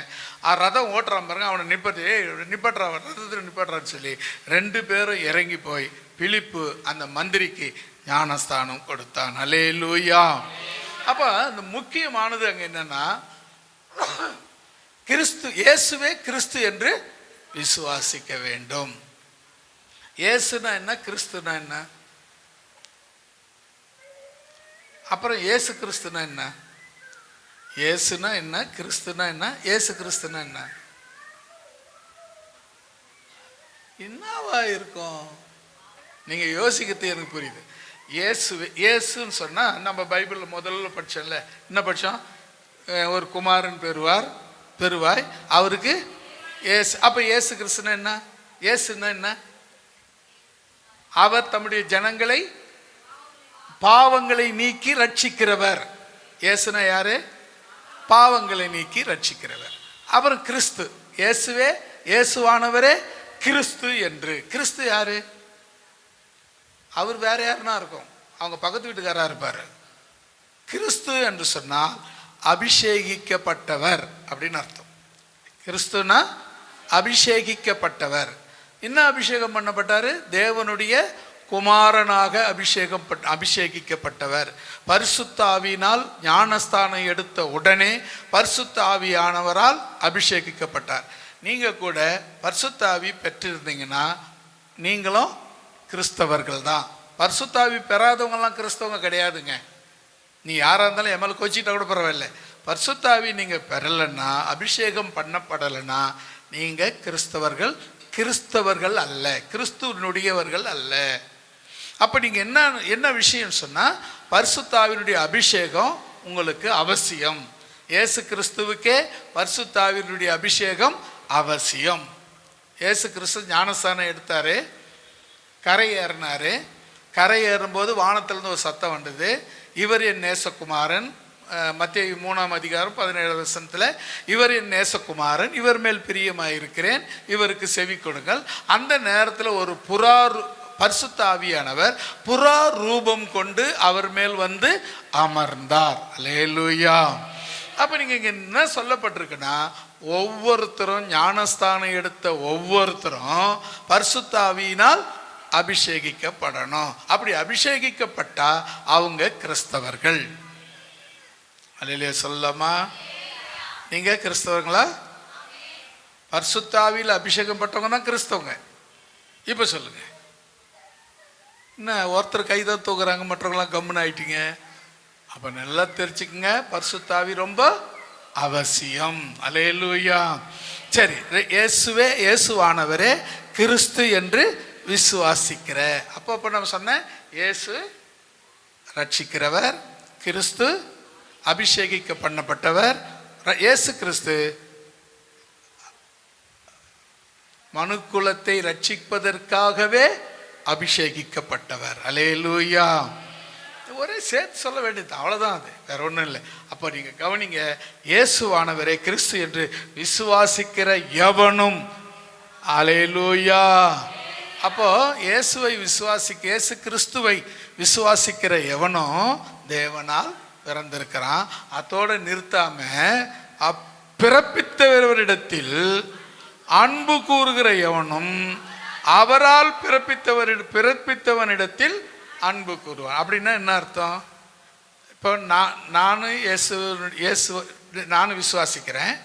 ரதம் ஓட்டுறான் பாருங்க, அவனை நிப்பாட்டுறான், ரதத்தில் நிப்பாட்டுறான்னு சொல்லி 2 பேரும் இறங்கி போய் பிலிப்பு அந்த மந்திரிக்கு ஞானஸ்தானம் கொடுத்தான். அல்லேலூயா. அப்போ இந்த முக்கியமானது அங்கே என்னன்னா, இயேசுவே கிறிஸ்து என்று விசுவாசிக்க வேண்டும். இயேசுனா என்ன, கிறிஸ்துனா என்ன? அப்புறம் இயேசு கிறிஸ்துனா என்ன? இயேசுனா என்ன, கிறிஸ்துனா என்ன, இயேசு கிறிஸ்துனா என்ன? என்னவா இருக்கும்? நீங்க யோசிக்கிறது எனக்கு புரியுது. இயேசுன்னு சொன்னா நம்ம பைபிளில் முதல்ல படிச்சோம்ல, என்ன படிச்சோம்? ஒரு குமாரன் பெறுவாய், அவருக்கு இயேசு. அப்ப இயேசு கிறிஸ்துனா என்ன? இயேசுன்னா என்ன? அவர் தம்முடைய ஜனங்களை பாவங்களை நீக்கி ரட்சிக்கிறவர். இயேசுனா யாரு? பாவங்களை நீக்கி ரட்சிக்கிறவர். அப்புறம் கிறிஸ்து, இயேசுவே, இயேசுவானவரே கிறிஸ்து என்று. கிறிஸ்து யாரு? அவர் வேற யாருன்னா இருக்கும், அவங்க பக்கத்து வீட்டுக்காரா இருப்பாரு. கிறிஸ்து என்று சொன்னால் அபிஷேகிக்கப்பட்டவர் அப்படின்னு அர்த்தம். கிறிஸ்துனா அபிஷேகிக்கப்பட்டவர். என்ன அபிஷேகம் பண்ணப்பட்டாரு? தேவனுடைய குமாரனாக அபிஷேகிக்கப்பட்டவர். பரிசுத்த ஆவியினால் ஞானஸ்தானம் எடுத்த உடனே பரிசுத்த ஆவியானவரால் அபிஷேகிக்கப்பட்டார். நீங்க கூட பரிசுத்த ஆவி பெற்றிருந்தீங்கன்னா நீங்களும் கிறிஸ்தவர்கள் தான். பரிசுத்த ஆவி பெறாதவங்கலாம் கிறிஸ்தவங்க கிடையாதுங்க. நீ யாரா இருந்தாலும் எம்எல்ஏ கோச்சிட்டா கூட பரவாயில்ல. பரிசுத்த ஆவி நீங்க பெறலைன்னா, அபிஷேகம் பண்ணப்படலைன்னா நீங்க கிறிஸ்தவர்கள் அல்ல, கிறிஸ்துவனுடையவர்கள் அல்ல. அப்ப நீங்க என்ன விஷயம் சொன்னா, பரிசுத்த ஆவியினுடைய அபிஷேகம் உங்களுக்கு அவசியம். இயேசு கிறிஸ்துவுக்கே பரிசுத்த ஆவியினுடைய அபிஷேகம் அவசியம். இயேசு கிறிஸ்து ஞானஸ்தானம் எடுத்தாரு, கரை ஏறினாரு. கரை ஏறும்போது வானத்திலிருந்து ஒரு சத்தம் வந்தது, இவர் என் நேசகுமாரன். மத்தேயு 3:17 இவர் என் நேசகுமாரன், இவர் மேல் பிரியமாயிருக்கிறேன், இவருக்கு செவி கொடுங்கள். அந்த நேரத்தில் ஒரு பரிசுத்த ஆவியானவர் புறா ரூபம் கொண்டு அவர் மேல் வந்து அமர்ந்தார். அல்லேலூயா. அப்ப நீங்க இங்க என்ன சொல்லப்பட்டிருக்குன்னா, ஒவ்வொருத்தரும் ஞானஸ்தானம் எடுத்த ஒவ்வொருத்தரும் பரிசுத்த ஆவியினால் அபிஷேகிக்கப்படணும். அப்படி அபிஷேகிக்கப்பட்டா அவங்க கிறிஸ்தவர்கள். அல்லேலூயா சொல்லமா? நீங்க கிறிஸ்தவர்களா? பரிசுத்த ஆவியில் அபிஷேகம் பட்டவங்க தான் கிறிஸ்தவங்க. இப்ப சொல்லுங்க, என்ன ஒருத்தர் கைதான் தூக்குறாங்க, மற்றவங்களாம் கம்முன்னு ஆயிட்டீங்க? அப்ப நல்லா தெரிஞ்சுக்குங்க, பரிசுத்த ஆவி ரொம்ப அவசியம். அல்லேலூயா. சரி, இயேசுவே, இயேசுவானவரே கிறிஸ்து என்று விசுவாசிக்கிற. அப்போ நம்ம சொன்ன இயேசு ரட்சிக்கிறவர், கிறிஸ்து அபிஷேகிக்க பண்ணப்பட்டவர், இயேசு கிறிஸ்து மனுக்குலத்தை ரட்சிப்பதற்காகவே அபிஷேகிக்கப்பட்டவர். அல்லேலூயா. ஒரே சேர்த்து சொல்ல வேண்டியது, அவ்வளவுதான், அது வேற ஒன்றும் இல்லை. அப்போ நீங்க கவனிங்க, இயேசுவானவரே கிறிஸ்து என்று விசுவாசிக்கிற எவனும், அல்லேலூயா. அப்போ இயேசு கிறிஸ்துவை விசுவாசிக்கிற எவனும் தேவனால் பிறந்திருக்கிறான். அதோட நிறுத்தாம பிறப்பித்தவரிடத்தில் அன்பு கூறுகிற எவனும் அவரால் பிறப்பித்தவனிடத்தில் அன்பு கூறுவான். அப்படின்னா என்ன அர்த்தம்? இப்போ நானும் விசுவாசிக்கிறேன்,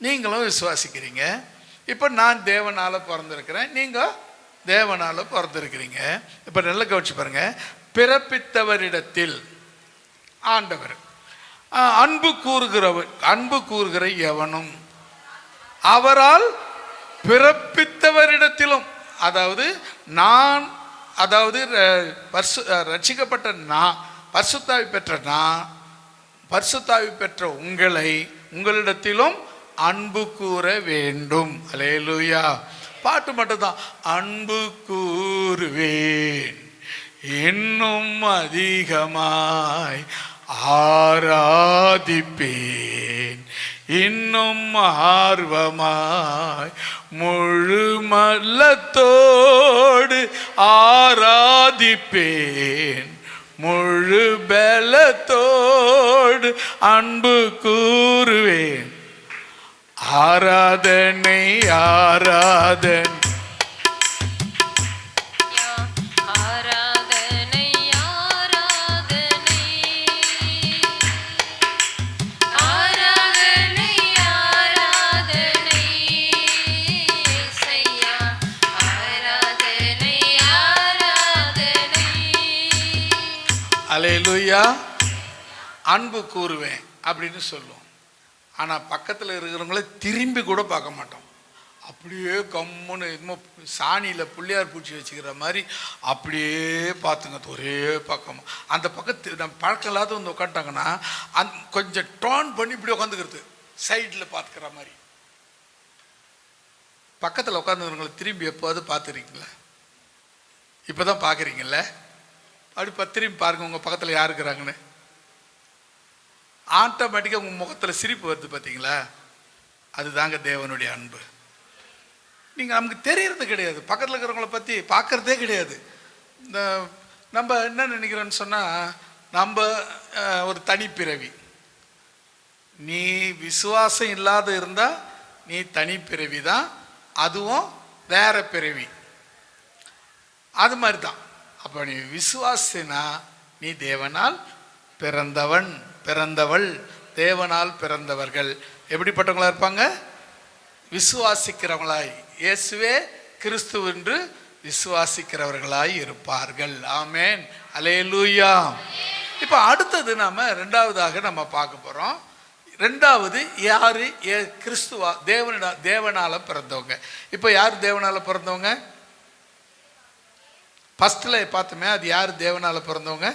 நீங்களும் விசுவாசிக்கிறீங்க. இப்போ நான் தேவனால பிறந்திருக்கிறேன், நீங்க தேவனால பிறந்திருக்கிறீங்க. இப்போ நல்லா கவனிச்சு பாருங்க, பிறப்பித்தவரிடத்தில் ஆண்டவர் அன்பு கூறுகிற எவனும் அவரால் பிறப்பித்தவரிடத்திலும், அதாவது ரட்சிக்கப்பட்ட நான், பரிசுத்தாவி பெற்ற நான், பரிசுத்தாவி பெற்ற உங்களிடத்திலும் அன்பு கூற வேண்டும். அல்லேலூயா. பாட்டு மட்டும்தான், அன்பு கூறுவேன் இன்னும் அதிகமாய் ஆராதிப்பேன் இன்னும் ஆர்வமாய் முழு மல்லத்தோடு ஆராதிப்பேன் முழு பலத்தோடு அன்பு கூறுவேன். ஆராதனை ஆராதனை அல்லேலூயா. அன்பு கூறுவேன் அப்படின்னு சொல்லுவோம். ஆனால் பக்கத்தில் இருக்கிறவங்கள திரும்பி கூட பார்க்க மாட்டோம். அப்படியே கம்முன்னு இன்னும் சாணியில் பிள்ளையார் பூச்சி வச்சுக்கிற மாதிரி அப்படியே பார்த்துங்க, ஒரே பக்கமாக. அந்த பக்கத்து நம்ம பழக்கம் இல்லாத வந்து உட்காந்துட்டாங்கன்னா கொஞ்சம் டர்ன் பண்ணி இப்படி உட்காந்துக்கிறது, சைடில் பார்த்துக்கிற மாதிரி. பக்கத்தில் உட்காந்துக்கிறவங்களை திரும்பி எப்போது பார்த்துருக்கீங்களா? இப்போ தான் பார்க்குறீங்கள? அப்படி திரும்பி பாருங்க உங்கள் பக்கத்தில் யார் இருக்கிறாங்கன்னு. ஆட்டோமேட்டிக்காக உங்கள் முகத்தில் சிரிப்பு வருது பார்த்தீங்களா? அதுதாங்க தேவனுடைய அன்பு. நீங்கள் நமக்கு தெரியறது கிடையாது, பக்கத்தில் இருக்கிறவங்கள பற்றி பார்க்குறதே கிடையாது. இந்த நம்ம என்ன நினைக்கிறோன்னு சொன்னால், நம்ம ஒரு தனிப்பிறவி. நீ விசுவாசம் இல்லாத இருந்தால் நீ தனிப்பிறவி தான், அதுவும் வேற பிறவி. அது மாதிரி தான். அப்போ நீ விசுவாசினா நீ தேவனால் பிறந்தவன், பிறந்தவள். தேவனால் பிறந்தவர்கள் எப்படிப்பட்டவங்களா இருப்பாங்க? விசுவாசிக்கிறவங்களாய், இயேசுவே கிறிஸ்து என்று விசுவாசிக்கிறவர்களாய் இருப்பார்கள். ஆமேன், அல்லேலூயா. இப்போ அடுத்தது நாம ரெண்டாவதாக நம்ம பார்க்க போறோம். ரெண்டாவது யாரு? கிறிஸ்துவா, தேவனால பிறந்தவங்க. இப்போ யார் தேவனால பிறந்தவங்க? ஃபர்ஸ்ட்ல பார்த்தோமே, அது யார் தேவனால பிறந்தவங்க?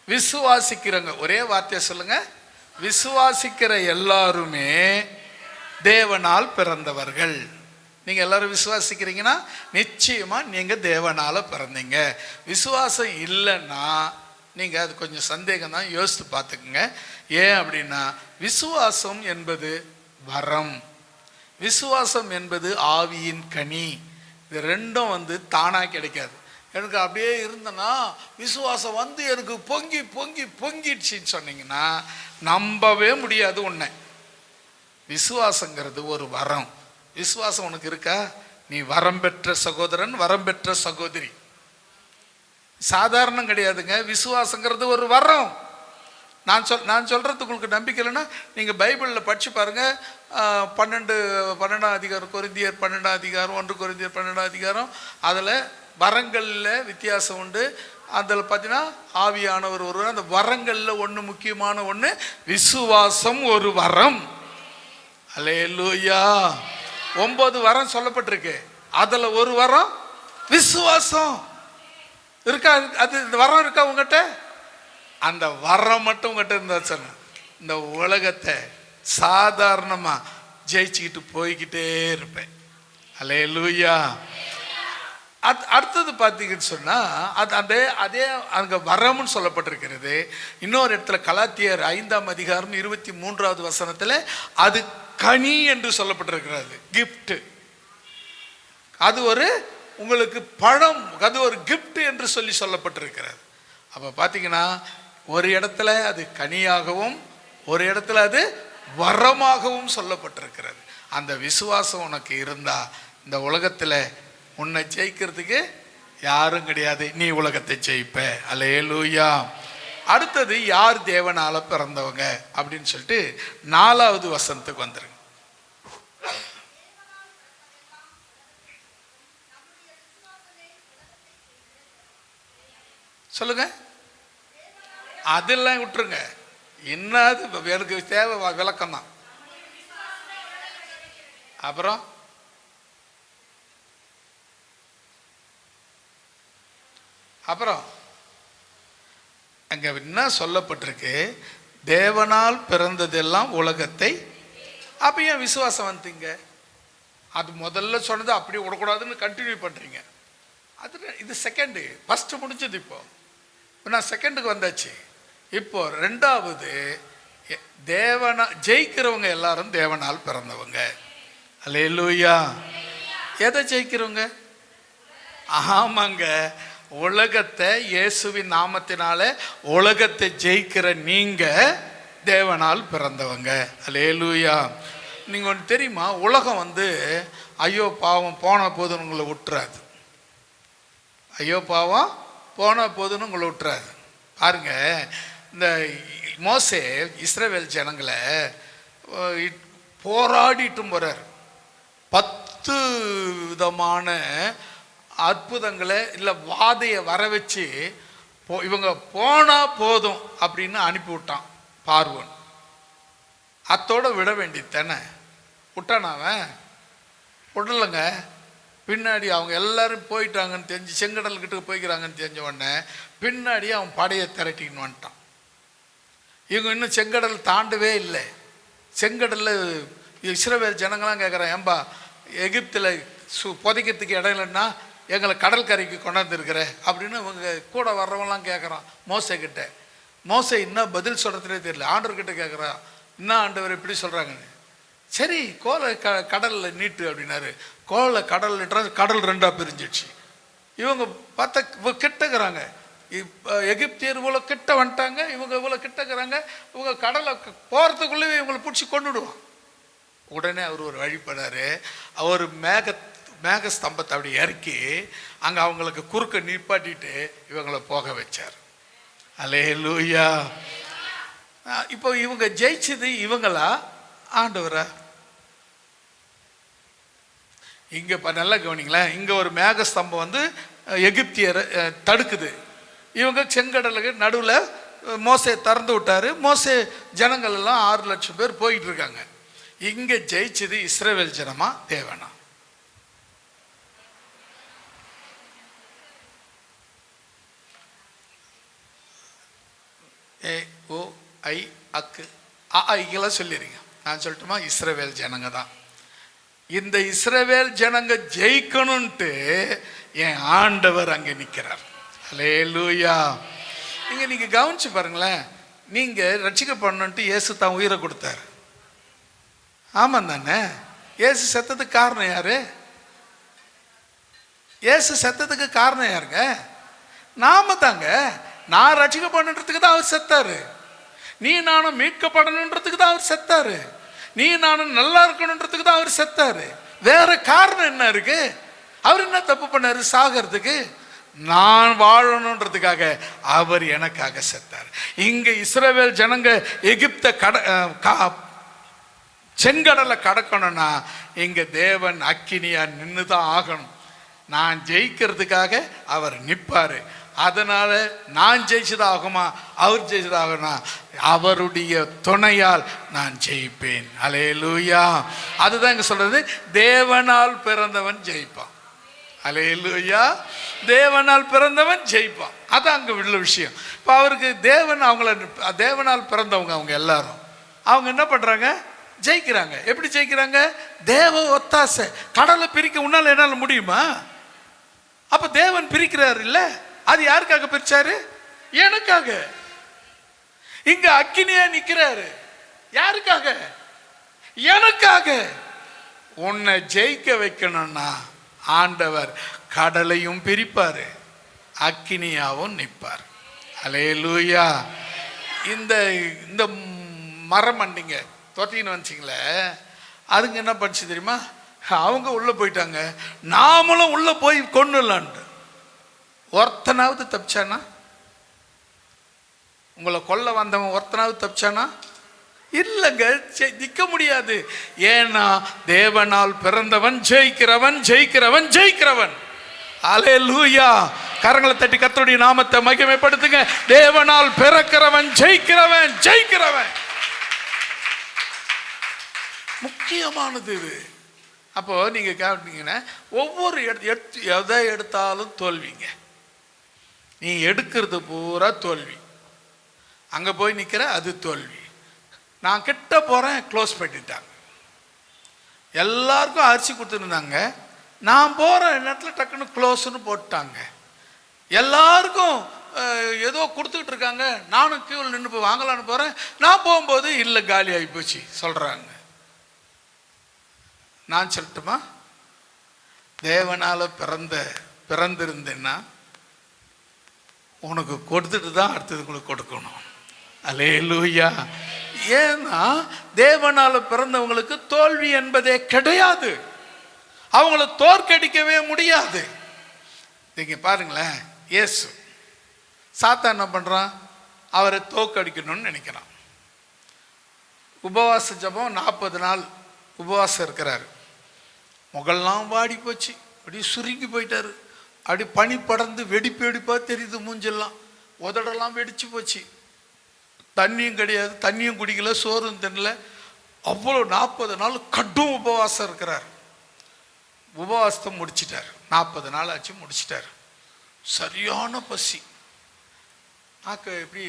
விசுவாசிக்கிறவங்க. ஒரே வார்த்தையை சொல்லுங்க, விசுவாசிக்கிற எல்லாருமே தேவனால் பிறந்தவர்கள். நீங்க எல்லாரும் விசுவாசிக்கிறீங்கன்னா நிச்சயமா நீங்க தேவனால பிறந்தீங்க. விசுவாசம் இல்லைன்னா நீங்க அது கொஞ்சம் சந்தேகம் தான், யோசித்து பார்த்துக்குங்க. ஏன் அப்படின்னா, விசுவாசம் என்பது வரம், விசுவாசம் என்பது ஆவியின் கனி. இது ரெண்டும் தானா கிடைக்காது. எனக்கு அப்படியே இருந்தனா விசுவாசம் எனக்கு பொங்கி பொங்கி பொங்கிடுச்சின்னு சொன்னீங்கன்னா நம்பவே முடியாது. உன்னை விசுவாசங்கிறது ஒரு வரம். விசுவாசம் உனக்கு இருக்கா? நீ வரம் பெற்ற சகோதரன், வரம் பெற்ற சகோதரி. சாதாரணம் கிடையாதுங்க. விசுவாசங்கிறது ஒரு வரம். நான் சொல்றதுக்கு உங்களுக்கு நம்பிக்கை இல்லைன்னா நீங்க பைபிளில் படிச்சு பாருங்க. 12ஆம் அதிகாரம், கொரிந்தியர் 12ஆம் அதிகாரம், 1 கொரிந்தியர் 12ஆம் அதிகாரம், அதில் வரங்களில் வித்தியாசம் உண்டு. அதில் பார்த்தீங்கன்னா ஆவியானவர் ஒருவர். அந்த வரங்களில் ஒன்று முக்கியமான ஒன்று விசுவாசம் ஒரு வரம். அல்லேலூயா. 9 வரம் சொல்லப்பட்டிருக்கு, அதில் ஒரு வரம் விசுவாசம். இருக்கா? அது வரம் இருக்கா உங்ககிட்ட? அந்த வரம் மட்டும் உங்ககிட்ட இருந்தா சொன்ன இந்த உலகத்தை சாதாரணமா ஜெயிச்சுக்கிட்டு போய்கிட்டே இருப்பேன். அல்லேலூயா. அடுத்தது பார்த்தீங்கன்னு சொன்னா அதே அங்க வரம்னு சொல்லப்பட்டிருக்கிறது. இன்னொரு இடத்துல கலாத்தியர் 5ஆம் அதிகாரம் 23வது வசனத்துல அது கனி என்று சொல்லப்பட்டிருக்கிறது. கிஃப்ட். அது ஒரு உங்களுக்கு பழம், அது ஒரு கிஃப்ட் என்று சொல்லப்பட்டிருக்கிறது. அப்ப பாத்தீங்கன்னா ஒரு இடத்துல அது கனியாகவும் ஒரு இடத்துல அது வரமாகவும் சொல்லப்பட்டிருக்கிறது. அந்த விசுவாசம் உனக்கு இருந்தா இந்த உலகத்துல உன்னை ஜெயிக்கிறதுக்கு யாரும் கிடையாது. நீ உலகத்தை ஜெயிப்ப. அல்லேலூயா. அடுத்தது யார் தேவனால பிறந்தவங்க அப்படின்னு சொல்லிட்டு 4வது வசனத்துக்கு வந்துருங்க. சொல்லுங்க. அதெல்லாம் விட்டுருங்க. என்னது எனக்கு தேவை விளக்கம் தான். அப்புறம் அங்க என்ன சொல்லப்பட்டிருக்கு? தேவனால் பிறந்ததெல்லாம் உலகத்தை. அப்ப ஏன் விசுவாசம் வந்தீங்க? அது முதல்ல சொன்னது அப்படியே விடக்கூடாதுன்னு கண்டினியூ பண்றீங்க. அது இது செகண்ட். ஃபர்ஸ்ட் முடிஞ்சது. இப்போ நான் செகண்டுக்கு வந்தாச்சு. இப்போ ரெண்டாவது, ஜெயிக்கிறவங்க எல்லாரும் தேவனால் பிறந்தவங்க. அல்லேலூயா. எதை ஜெயிக்கிறவங்க? ஆமாங்க, உலகத்தை இயேசுவின் நாமத்தினால உலகத்தை ஜெயிக்கிற நீங்க தேவனால் பிறந்தவங்க. அல்லேலூயா. நீங்க ஒன்று தெரியுமா? உலகம் ஐயோ பாவம் போன போதுன்னு உங்களை விட்டுறாது. ஐயோ பாவம் போன போதுன்னு உங்களை விட்டுறாது. பாருங்க, இந்த மோசே இஸ்ரவேல் ஜனங்களை போராடிட்டும் போறார். 10 விதமான அற்புதங்களை இல்லை வாதையை வர வச்சு இவங்க போனால் போதும் அப்படின்னு அனுப்பிவிட்டான் பார்வோன். அத்தோட விட வேண்டியது தானே, விட்டான் அவன்? விடலைங்க. பின்னாடி அவங்க எல்லாரும் போயிட்டாங்கன்னு தெரிஞ்சு செங்கடல்கிட்ட போய்க்கிறாங்கன்னு தெரிஞ்ச உடனே பின்னாடி அவன் படையை திரட்டின்னு வந்துட்டான். இவங்க இன்னும் செங்கடல் தாண்டவே இல்லை. செங்கடலில் இஸ்ரவேல் ஜனங்களாம் கேட்குறான், ஏம்பா எகிப்தில் புதைக்கிறதுக்கு இடம் இல்லைன்னா எங்களை கடற்கரைக்கு கொண்டாந்துருக்கிற அப்படின்னு இவங்க கூட வர்றவங்களாம் கேட்குறான் மோசைக்கிட்ட. மோசை இன்னும் பதில் சொல்கிறதுலே தெரியல. ஆண்டவர்கிட்ட கேட்குறான், என்ன ஆண்டவர் இப்படி சொல்கிறாங்கன்னு. சரி கோலை கடலில் நீட்டு அப்படின்னாரு. கோலை கடல் நீட்டுற கடல் ரெண்டாக பிரிஞ்சிடுச்சு. இவங்க பார்த்தா கிட்டக்கிறாங்க. எகிப்தியர் இவ்வளோ கிட்ட வந்துட்டாங்க, இவங்க இவ்வளோ கிட்டக்கிறாங்க. இவங்க கடலை போகிறதுக்குள்ளே இவங்களை பிடிச்சி கொண்டுடுவான். உடனே அவர் ஒரு வழிபடாரு. அவர் மேக ஸ்தம்பத்தை அப்படி இறக்கி அங்கே அவங்களுக்கு குறுக்க நிப்பாட்டிட்டு இவங்களை போக வச்சார். அல்லேலூயா. இப்போ இவங்க ஜெயிச்சது இவங்களா ஆண்டவரா? இங்கே நல்லா கவனிங்களேன். இங்கே ஒரு மேகஸ்தம்பம் வந்து எகிப்தியரை தடுக்குது. இவங்க செங்கடலுக்கு நடுவில் மோசையை திறந்து விட்டாரு. மோசே ஜனங்கள் எல்லாம் 6 லட்சம் பேர் போயிட்டு இருக்காங்க. இங்கே ஜெயிச்சது இஸ்ரவேல் ஜனமா தேவனா? ஏ-ஓ-ஐ அக்கு இதெல்லாம் சொல்லிடுங்க. நான் சொல்லட்டுமா? இஸ்ரவேல் ஜனங்க தான். இந்த இஸ்ரவேல் ஜனங்க ஜெயிக்கணும்ட்டு என் ஆண்டவர் அங்கே நிற்கிறார். அல்லேலூயா. இங்கே நீங்கள் கவனிச்சு பாருங்களேன். நீங்கள் ரட்சிக்கப்படணுன்ட்டு இயேசு தான் உயிரை கொடுத்தாரு. ஆமாம் தானே? இயேசு செத்ததுக்கு காரணம் யாரு? இயேசு செத்ததுக்கு காரணம் யாருங்க? நாம தாங்க. நான் ரட்சிக்கப்படணுன்றதுக்கு தான் அவர் செத்தாரு. நீ நானும் மீட்கப்படணுன்றதுக்கு தான் அவர் செத்தாரு. நீ நானும் நல்லா இருக்கணுன்றதுக்கு தான் அவர் செத்தாரு. வேற காரணம் என்ன இருக்கு? அவர் என்ன தப்பு பண்ணாரு சாகிறதுக்கு? நான் வாழணுன்றதுக்காக அவர் எனக்காக செத்தார். இங்க இஸ்ரவேல் ஜனங்க எகிப்த செங்கடலை கடக்கணும்னா இங்க தேவன் அக்கினியா நின்று தான் ஆகணும். நான் ஜெயிக்கிறதுக்காக அவர் நிற்பாரு. அதனால நான் ஜெயிச்சதாகுமா அவர் ஜெயிச்சதாகுமா? அவருடைய துணையால் நான் ஜெயிப்பேன். அல்லேலூயா. அதுதான் இங்க சொல்றது, தேவனால் பிறந்தவன் ஜெயிப்பான். அல்லேலூயா. தேவனால் பிறந்தவன் ஜெயிப்பான். அதான் அங்க உள்ள விஷயம். இப்போ அவருக்கு தேவனால் பிறந்தவங்க அவங்க எல்லாரும் அவங்க என்ன பண்றாங்க? ஜெயிக்கிறாங்க. எப்படி ஜெயிக்கிறாங்க? தேவ ஒத்தாசை. கடலை பிரிக்க உன்னால என்னால முடியுமா? அப்ப தேவன் பிரிக்கிறார் இல்ல? அது யாருக்காக பிரிச்சாரு? எனக்காக. இங்க அக்கினியா நிக்கிறாரு. யாருக்காக? எனக்காக. உன்னை ஜெயிக்க வைக்கணும்னா ஆண்டவர் கடலையும் பிரிப்பாரு, அக்கினியாவும் நிற்பார். அல்லேலூயா. இந்த மரம் அண்டிங்க தொட்டின்னு வந்துச்சிங்களே, அதுங்க என்ன பண்ணுச்சு தெரியுமா? அவங்க உள்ள போயிட்டாங்க, நாமளும் உள்ள போய் கொண்டுலான்ட்டு. ஒருத்தனாவது தப்பிச்சானா? உங்களை கொல்ல வந்தவன் ஒருத்தனாவது தப்பிச்சானா? இல்லைங்க, நிற்க முடியாது. ஏன்னா தேவனால் பிறந்தவன் ஜெயிக்கிறவன், ஜெயிக்கிறவன், ஜெயிக்கிறவன். அல்லேலூயா. கரங்களை தட்டி கர்த்தருடைய நாமத்தை மகிமைப்படுத்துங்க. தேவனால் பிறக்கிறவன் ஜெயிக்கிறவன், ஜெயிக்கிறவன். முக்கியமானது இது. அப்போ நீங்க கேட்டீங்கன்னா ஒவ்வொரு எதை எடுத்தாலும் தோல்விங்க. நீ எடுக்கிறது பூரா தோல்வி. அங்க போய் நிக்கிற அது தோல்வி. நான் கிட்ட போறேன், க்ளோஸ் பண்ணிட்டாங்க. எல்லாருக்கும் அரிசி கொடுத்துருந்தாங்க, நான் போற நேரத்துல டக்குன்னு க்ளோஸ்ன்னு போட்டாங்க. எல்லாருக்கும் ஏதோ கொடுத்துக்கிட்டு இருக்காங்க, நானும் கியூவில் நின்று போய் வாங்கலான்னு போறேன். நான் போகும்போது இல்லை, காலி ஆகி போச்சு சொல்றாங்க. நான் சொல்லட்டுமா? தேவனால பிறந்திருந்தேன்னா உனக்கு கொடுத்துட்டு தான் அடுத்ததுங்களுக்கு கொடுக்கணும். அல்லேலூயா. ஏன்னா தேவனால பிறந்தவங்களுக்கு தோல்வி என்பதே கிடையாது. அவங்கள தோற்கடிக்கவே முடியாது. நீங்க பாருங்களேன், இயேசு சாத்தான் என்ன பண்றான்? அவரை தோற்கடிக்கணும்னு நினைக்கிறான். உபவாச ஜபம் 40 நாள் உபவாசம் இருக்கிறாரு. முகல்லாம் வாடி போச்சு, அப்படி சுருங்கி போயிட்டாரு. அப்படி பனி படர்ந்து வெடிப்பு வெடிப்பாக தெரியுது, மூஞ்செல்லாம் உதடெல்லாம் வெடிச்சு போச்சு. தண்ணியும் கிடையாது, தண்ணியும் குடிக்கல, சோறும் தின்னல. அவ்வளோ 40 நாள் கடும் உபவாசம் இருக்கிறார். உபவாசத்தை முடிச்சிட்டார். 40 நாள் ஆச்சு, முடிச்சிட்டார். சரியான பசி. நாக்க எப்படி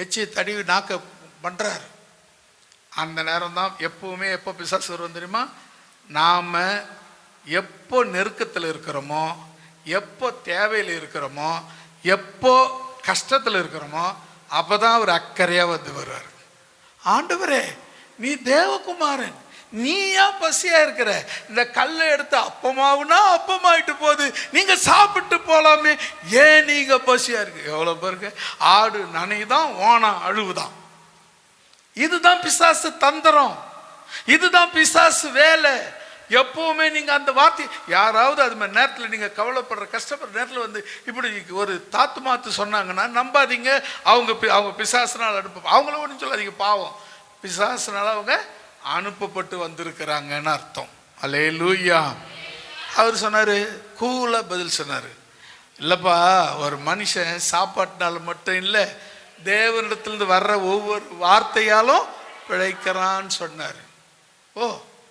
எச்சி தடவி நாக்க பண்ணுறார். அந்த நேரம் தான் எப்பவுமே எப்போ பிசாசு வருவோம் தெரியுமா? நாம் எப்போ நெருக்கத்தில் இருக்கிறோமோ, எப்போ தேவையில் இருக்கிறோமோ, எப்போ கஷ்டத்தில் இருக்கிறோமோ, அப்போ தான் அவர் அக்கறையாக வந்து வருவார். ஆண்டவரே, நீ தேவகுமாரன், நீ ஏன் பசியா இருக்கிற? இந்த கல்லை எடுத்து அப்பமாவுனா அப்பமாயிட்டு போகுது, நீங்க சாப்பிட்டு போலாமே, ஏன் நீங்க பசியா இருக்கு? எவ்வளவு பேருக்கு ஆடு நனைதான், ஓனா அழுவுதான். இதுதான் பிசாசு தந்திரம், இதுதான் பிசாசு வேலை. எப்பவுமே நீங்க அந்த வார்த்தை யாராவது அது மாதிரி நேரத்தில் நீங்க கவலைப்படுற கஷ்டப்படுற நேரத்தில் வந்து இப்படி ஒரு தாத்து மாத்து சொன்னாங்கன்னா நம்பாதீங்க. அவங்க பிசாசுனால் அவங்கள ஒன்றும் சொல்லாதீங்க, பாவம். பிசாசுனால அவங்க அனுப்பப்பட்டு வந்திருக்கிறாங்கன்னு அர்த்தம். அல்லேலூயா. அவர் சொன்னார், கூலாக பதில் சொன்னார், இல்லைப்பா, ஒரு மனுஷன் சாப்பாட்டினால மட்டும் இல்லை, தேவனிடத்திலிருந்து வர்ற ஒவ்வொரு வார்த்தையாலும் பிழைக்கிறான்னு சொன்னார். ஓ,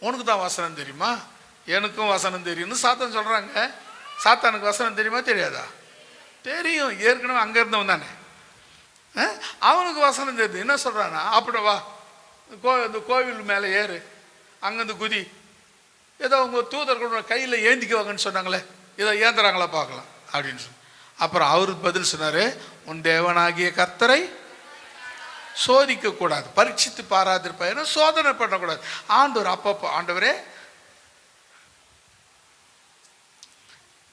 உனக்கு தான் வசனம் தெரியுமா? எனக்கும் வசனம் தெரியும்னு சாத்தான் சொல்கிறாங்க. சாத்தானுக்கு வசனம் தெரியுமா தெரியாதா? தெரியும், ஏற்கனவே அங்கே இருந்தவன் தானே. அவனுக்கு வசனம் தெரியுது. என்ன சொல்கிறான்னா, அப்படி வா, இந்த கோவில் மேலே ஏறு, அங்கேருந்து குதி, ஏதோ அவங்க தூதர்களோட கையில் ஏந்திக்குவாங்கன்னு சொன்னாங்களே, ஏதோ ஏந்துறாங்களா பார்க்கலாம் அப்படின்னு சொன்ன. அப்புறம் அவருக்கு பதில் சொன்னார், உன் தேவனாகிய கர்த்தரை சோதிக்கக்கூடாது, பரீட்சித்து பாராதிருப்பாயினா சோதனை பண்ணக்கூடாது. ஆண்டவர் அப்பப்போ, ஆண்டவரே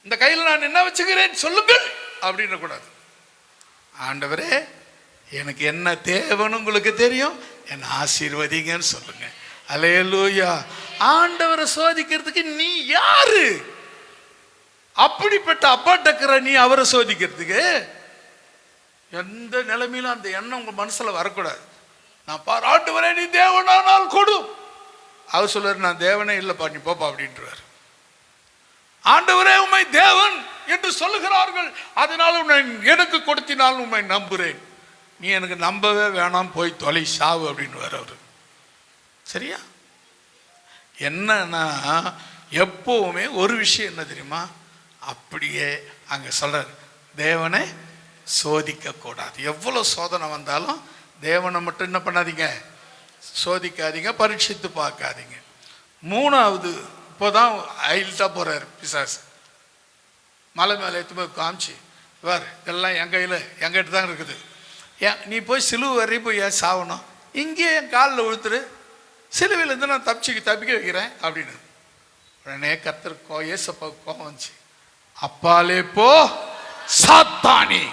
இந்த கையில் நான் என்ன வச்சுக்கிறேன் சொல்லுங்கள் அப்படின்ற கூடாது. ஆண்டவரே எனக்கு என்ன தேவைன்னு உங்களுக்கு தெரியும், என்ன ஆசீர்வதிங்கன்னு சொல்லுங்க. அல்லேலூயா. ஆண்டவரை சோதிக்கிறதுக்கு நீ யாரு? அப்படிப்பட்ட அப்பாட்டக்கிற நீ அவரை சோதிக்கிறதுக்கு எந்த நிலைமையிலும் அந்த எண்ணம் உங்க மனசுல வரக்கூடாது. நான் பாராட்டுவரே, நீ தேவனானால் கொடு. அவர் சொல்றாரு, நான் தேவனே இல்லைப்பா, நீ போப்பா அப்படின்றார். ஆண்டவரே உம்மை தேவன் என்று சொல்லுகிறார்கள், அதனால உன்னை எனக்கு கொடுத்தினால் உம்மை நம்புறேன். நீ எனக்கு நம்பவே வேணாம், போய் தொலை, சாவு அப்படின்னு அவரு. சரியா? என்னன்னா எப்பவுமே ஒரு விஷயம் என்ன தெரியுமா, அப்படியே அங்க சொல்றாரு, தேவனை சோதிக்க கூடாது. எவ்வளவு சோதனை வந்தாலும் தேவனை மட்டும் என்ன பண்ணாதீங்க, சோதிக்காதீங்க, பரீட்சித்து பார்க்காதீங்க. மூணாவது, இப்போதான் ஐல்ட்டா போறாரு பிசாசு. மலை மேலே எடுத்து போய் காமிச்சு, வேறு இதெல்லாம் என் கையில் எங்கிட்ட தான் இருக்குது, ஏன் நீ போய் சிலுவை வரையும் போய் ஏன் சாவணும், இங்கேயே என் காலில் விழுத்துரு, சிலுவையிலேருந்து நான் தப்பிக்க வைக்கிறேன் அப்படின்னு. உடனே கர்த்தர் ஏசப்பா கோவம் வந்துச்சு, அப்பாலே போ சாத்தானி,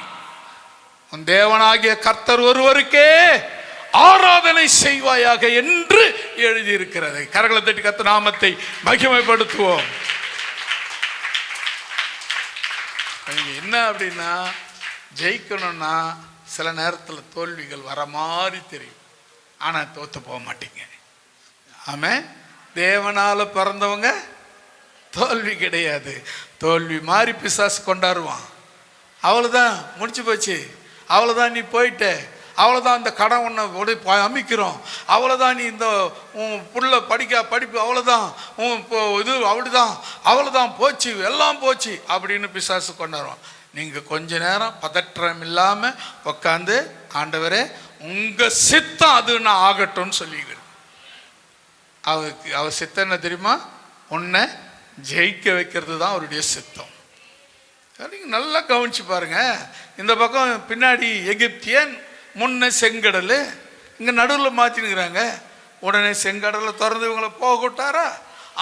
உன் தேவனாகிய கர்த்தர் ஒருவருக்கே ஆராதனை செய்வாயாக என்று எழுதியிருக்கிறது. கரங்களை தட்டி கர்த்தர் நாமத்தை மகிமைப்படுத்துவோம். என்ன அப்படின்னா, ஜெயிக்கணும்னா சில நேரத்தில் தோல்விகள் வர மாதிரி தெரியும், ஆனால் தோத்து போக மாட்டீங்க. ஆமென். தேவனால பிறந்தவங்க தோல்வி கிடையாது. தோல்வி மாதிரி பிசாசு கொண்டாடுவான். அவ்வளோதான், முடிச்சு போச்சு, அவ்வளோதான், நீ போயிட்ட, அவ்வளோதான், இந்த கடன் ஒன்று அமைக்கிறோம், அவ்வளோதான், நீ இந்த உன் புள்ள படிப்பு அவ்வளோதான், உன் இது அப்படிதான், அவ்வளோதான், போச்சு, எல்லாம் போச்சு அப்படின்னு பிசாசு கொண்டாடுவான். நீங்கள் கொஞ்ச நேரம் பதற்றம் இல்லாமல் உட்காந்து, ஆண்டவரே உங்கள் சித்தம் அதுன்னு ஆகட்டும்னு சொல்லிக்கிறது. அவர் சித்தம் என்ன தெரியுமா, உன்னை ஜெயிக்க வைக்கிறது தான் அவருடைய சித்தம். நீங்கள் நல்லா கவனிச்சு பாருங்க. இந்த பக்கம் பின்னாடி எகிப்தியன், முன்ன செங்கடல், இங்கே நடுவில் மாற்றினுக்கிறாங்க. உடனே செங்கடலை திறந்து இவங்களை போக விட்டாரா?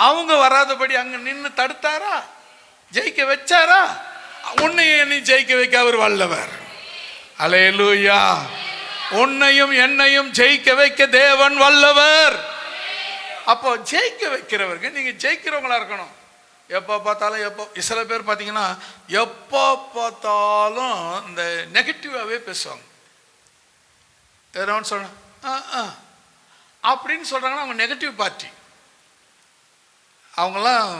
அவங்க வராதபடி அங்கே நின்று தடுத்தாரா? ஜெயிக்க வச்சாரா? உன்னையும் நீ ஜெயிக்க வைக்க அவர் வல்லவர். அல்லேலூயா. உன்னையும் என்னையும் ஜெயிக்க வைக்க தேவன் வல்லவர். அப்போ ஜெயிக்க வைக்கிறவர்கள் நீங்கள் ஜெயிக்கிறவங்களா இருக்கணும். எப்போ பார்த்தாலும் சில பேர் பார்த்தீங்கன்னா எப்போ பார்த்தாலும் இந்த நெகட்டிவாகவே பேசுவாங்க. எதனான்னு சொல்ல அப்படின்னு சொல்கிறாங்கன்னா அவங்க நெகட்டிவ் பார்ட்டி. அவங்களாம்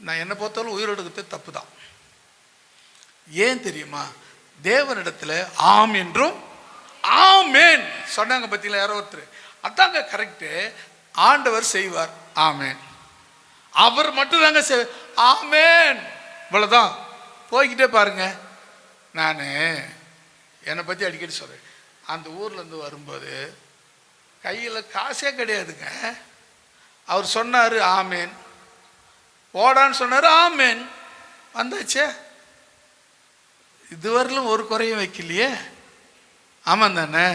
நான் என்னை பொறுத்தவரை உயிரோடு இருக்கிறது தப்பு தான். ஏன் தெரியுமா? தேவனிடத்தில் ஆம் என்றும் ஆமேன் சொன்னாங்க பத்தியில யாரோ ஒருத்தர். அதாங்க கரெக்டு. ஆண்டவர் செய்வார், ஆமேன். அவர் மட்டும் தாங்க செய்வார், ஆமேன். இவ்வளவுதான். போய்கிட்டே பாருங்க. நான் என்னை பற்றி அடிக்கடி சொல்கிறேன். அந்த ஊர்லேருந்து வரும்போது கையில் காசே கிடையாதுங்க. அவர் சொன்னார் ஆமேன், ஓடான்னு சொன்னார், ஆமேன். வந்தாச்சே. இதுவரையிலும் ஒரு குறையும் வைக்கலையே. ஆமாம் தானே?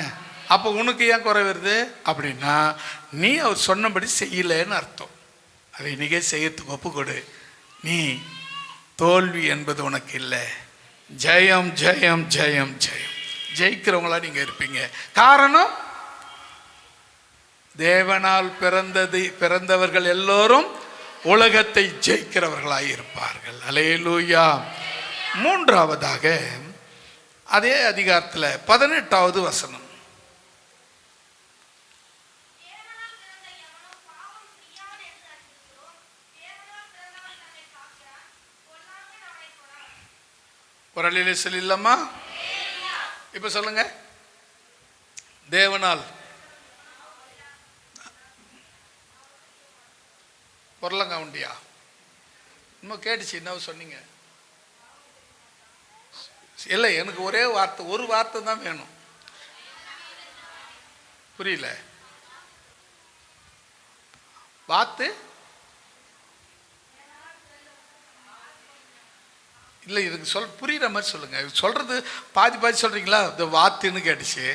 அப்போ உனக்கு ஏன் குறை வருது அப்படின்னா நீ அவர் சொன்னபடி செய்யலைன்னு அர்த்தம். அதை இன்னைக்கே செய்யறதுக்கு ஒப்புக்கொடு. நீ தோல்வி என்பது உனக்கு இல்லை. ஜெயம் ஜெயம் ஜெயம் ஜெயம். ஜெயிக்கிறவங்களா நீங்க இருப்பீங்க. காரணம், தேவனால் பிறந்தவர்கள் எல்லோரும் உலகத்தை ஜெயிக்கிறவர்களாய் இருப்பார்கள். அல்லேலூயா. மூன்றாவதாக அதே அதிகாரத்தில் 18வது வசனம். ஒரு அள்ளிலே சொல்லிடலாமா? இப்ப சொல்லுங்க. தேவனால் பொருளங்க உண்டியா? இன்னும் கேட்டுச்சு. என்ன சொன்னீங்க? இல்லை, எனக்கு ஒரே வார்த்தை, ஒரு வார்த்தை தான் வேணும். புரியல. வார்த்தை இல்லை, இதுக்கு புரியுற மாதிரி சொல்லுங்க. சொல்றது பாதி பாதி சொல்றீங்களா? இந்த வாத்துன்னு கேட்டுச்சு,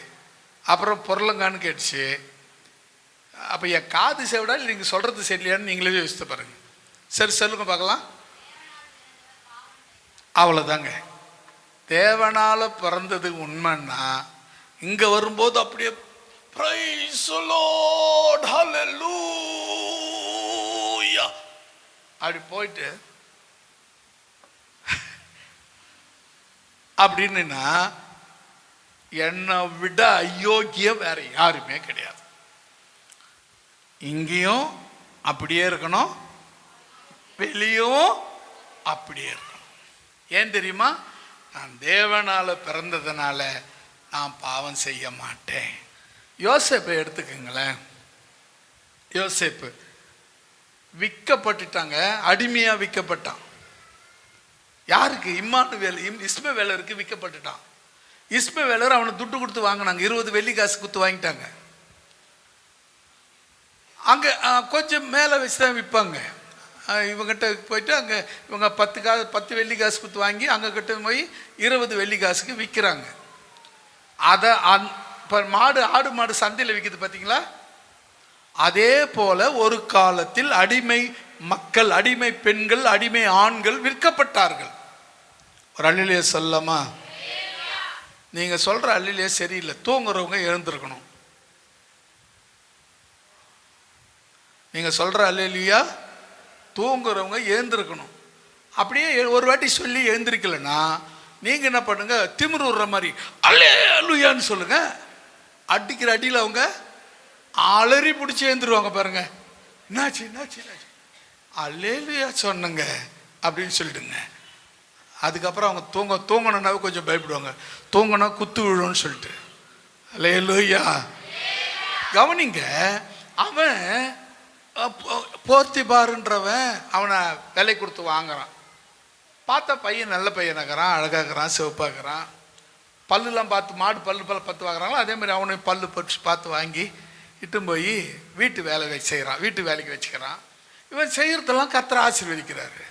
அப்புறம் பொருளங்கான்னு கேட்டுச்சு. அப்போ என் காது செவிடா இல்லை நீங்கள் சொல்றது சரியில்லையான்னு நீங்களே யோசித்து பாருங்க. சரி சொல்லுங்க பார்க்கலாம். அவ்வளோதாங்க. தேவனால பிறந்தது உண்மைன்னா இங்க வரும்போது அப்படியே பிரைஸ் தி லார்ட் ஹல்லேலூயா அப்படி போயிட்டு அப்படின்னா என்னை விட அயோக்கியம் வேற யாருமே கிடையாது. இங்கேயும் அப்படியே இருக்கணும், வெளியும் அப்படியே இருக்கணும். ஏன் தெரியுமா? நான் தேவனால பிறந்ததுனால நான் பாவம் செய்ய மாட்டேன். யோசேப்பை எடுத்துக்கங்களேன். யோசேப்பு விற்கப்பட்டுட்டாங்க, அடிமையா விற்கப்பட்டான். யாருக்கு? இஸ்மவேலருக்கு விற்கப்பட்டுட்டான். இஸ்மவேலர் அவனை துட்டு கொடுத்து வாங்கினாங்க. 20 வெள்ளி காசு கொடுத்து வாங்கிட்டாங்க. அங்கே கொஞ்சம் மேலே வச்சு தான் விற்பாங்க. இவங்ககிட்ட போயிட்டு அங்கே இவங்க 10 வெள்ளி காசு கொடுத்து வாங்கி அங்கே கிட்ட போய் 20 வெள்ளி காசுக்கு விற்கிறாங்க. அதை இப்போ ஆடு மாடு சந்தையில் விற்கிது பார்த்தீங்களா? அதே போல ஒரு காலத்தில் அடிமை மக்கள், அடிமை பெண்கள், அடிமை ஆண்கள் விற்கப்பட்டார்கள். ஒரு அல்லேலூயா சொல்லமா? நீங்கள் சொல்கிற அல்லேலூயா சரியில்லை. தூங்குறவங்க எழுந்திருக்கணும். நீங்கள் சொல்கிற அல்லேலூயா தூங்குறவங்க எழுந்திருக்கணும். அப்படியே ஒரு வாட்டி சொல்லி எழுந்திருக்கலன்னா நீங்கள் என்ன பண்ணுங்க, திமிரு விடுற மாதிரி அல்லேலூயான்னு சொல்லுங்க. அடிக்கிற அடியில் அவங்க அலறி பிடிச்சி எழுந்துருவாங்க. பாருங்க, என்னாச்சு என்னாச்சு என்னாச்சு, அல்லேலூயா சொன்னங்க அப்படின்னு சொல்லிட்டுங்க. அதுக்கப்புறம் அவங்க தூங்கணுன்னாவே கொஞ்சம் பயப்படுவாங்க. தூங்கினா குத்து விழுன்னு சொல்லிட்டு. அல்லேலூயா. கவனிங்க, அவன் போர்த்திபாருன்றவன் அவனை விலை கொடுத்து வாங்குறான். பார்த்தா பையன் நல்ல பையனாகிறான், அழகாகிறான், சிவப்பாகிறான். பல்லுலாம் பார்த்து, மாடு பல்லு பார்த்து வாங்குறாங்களோ அதே மாதிரி அவனையும் பல்லு பறிச்சு பார்த்து வாங்கி இட்டும் போய் வீட்டு வேலை செய்கிறான், வீட்டு வேலைக்கு வச்சுக்கிறான். இவன் செய்கிறதெல்லாம் கர்த்தர் ஆசீர்வதிக்கிறாரு.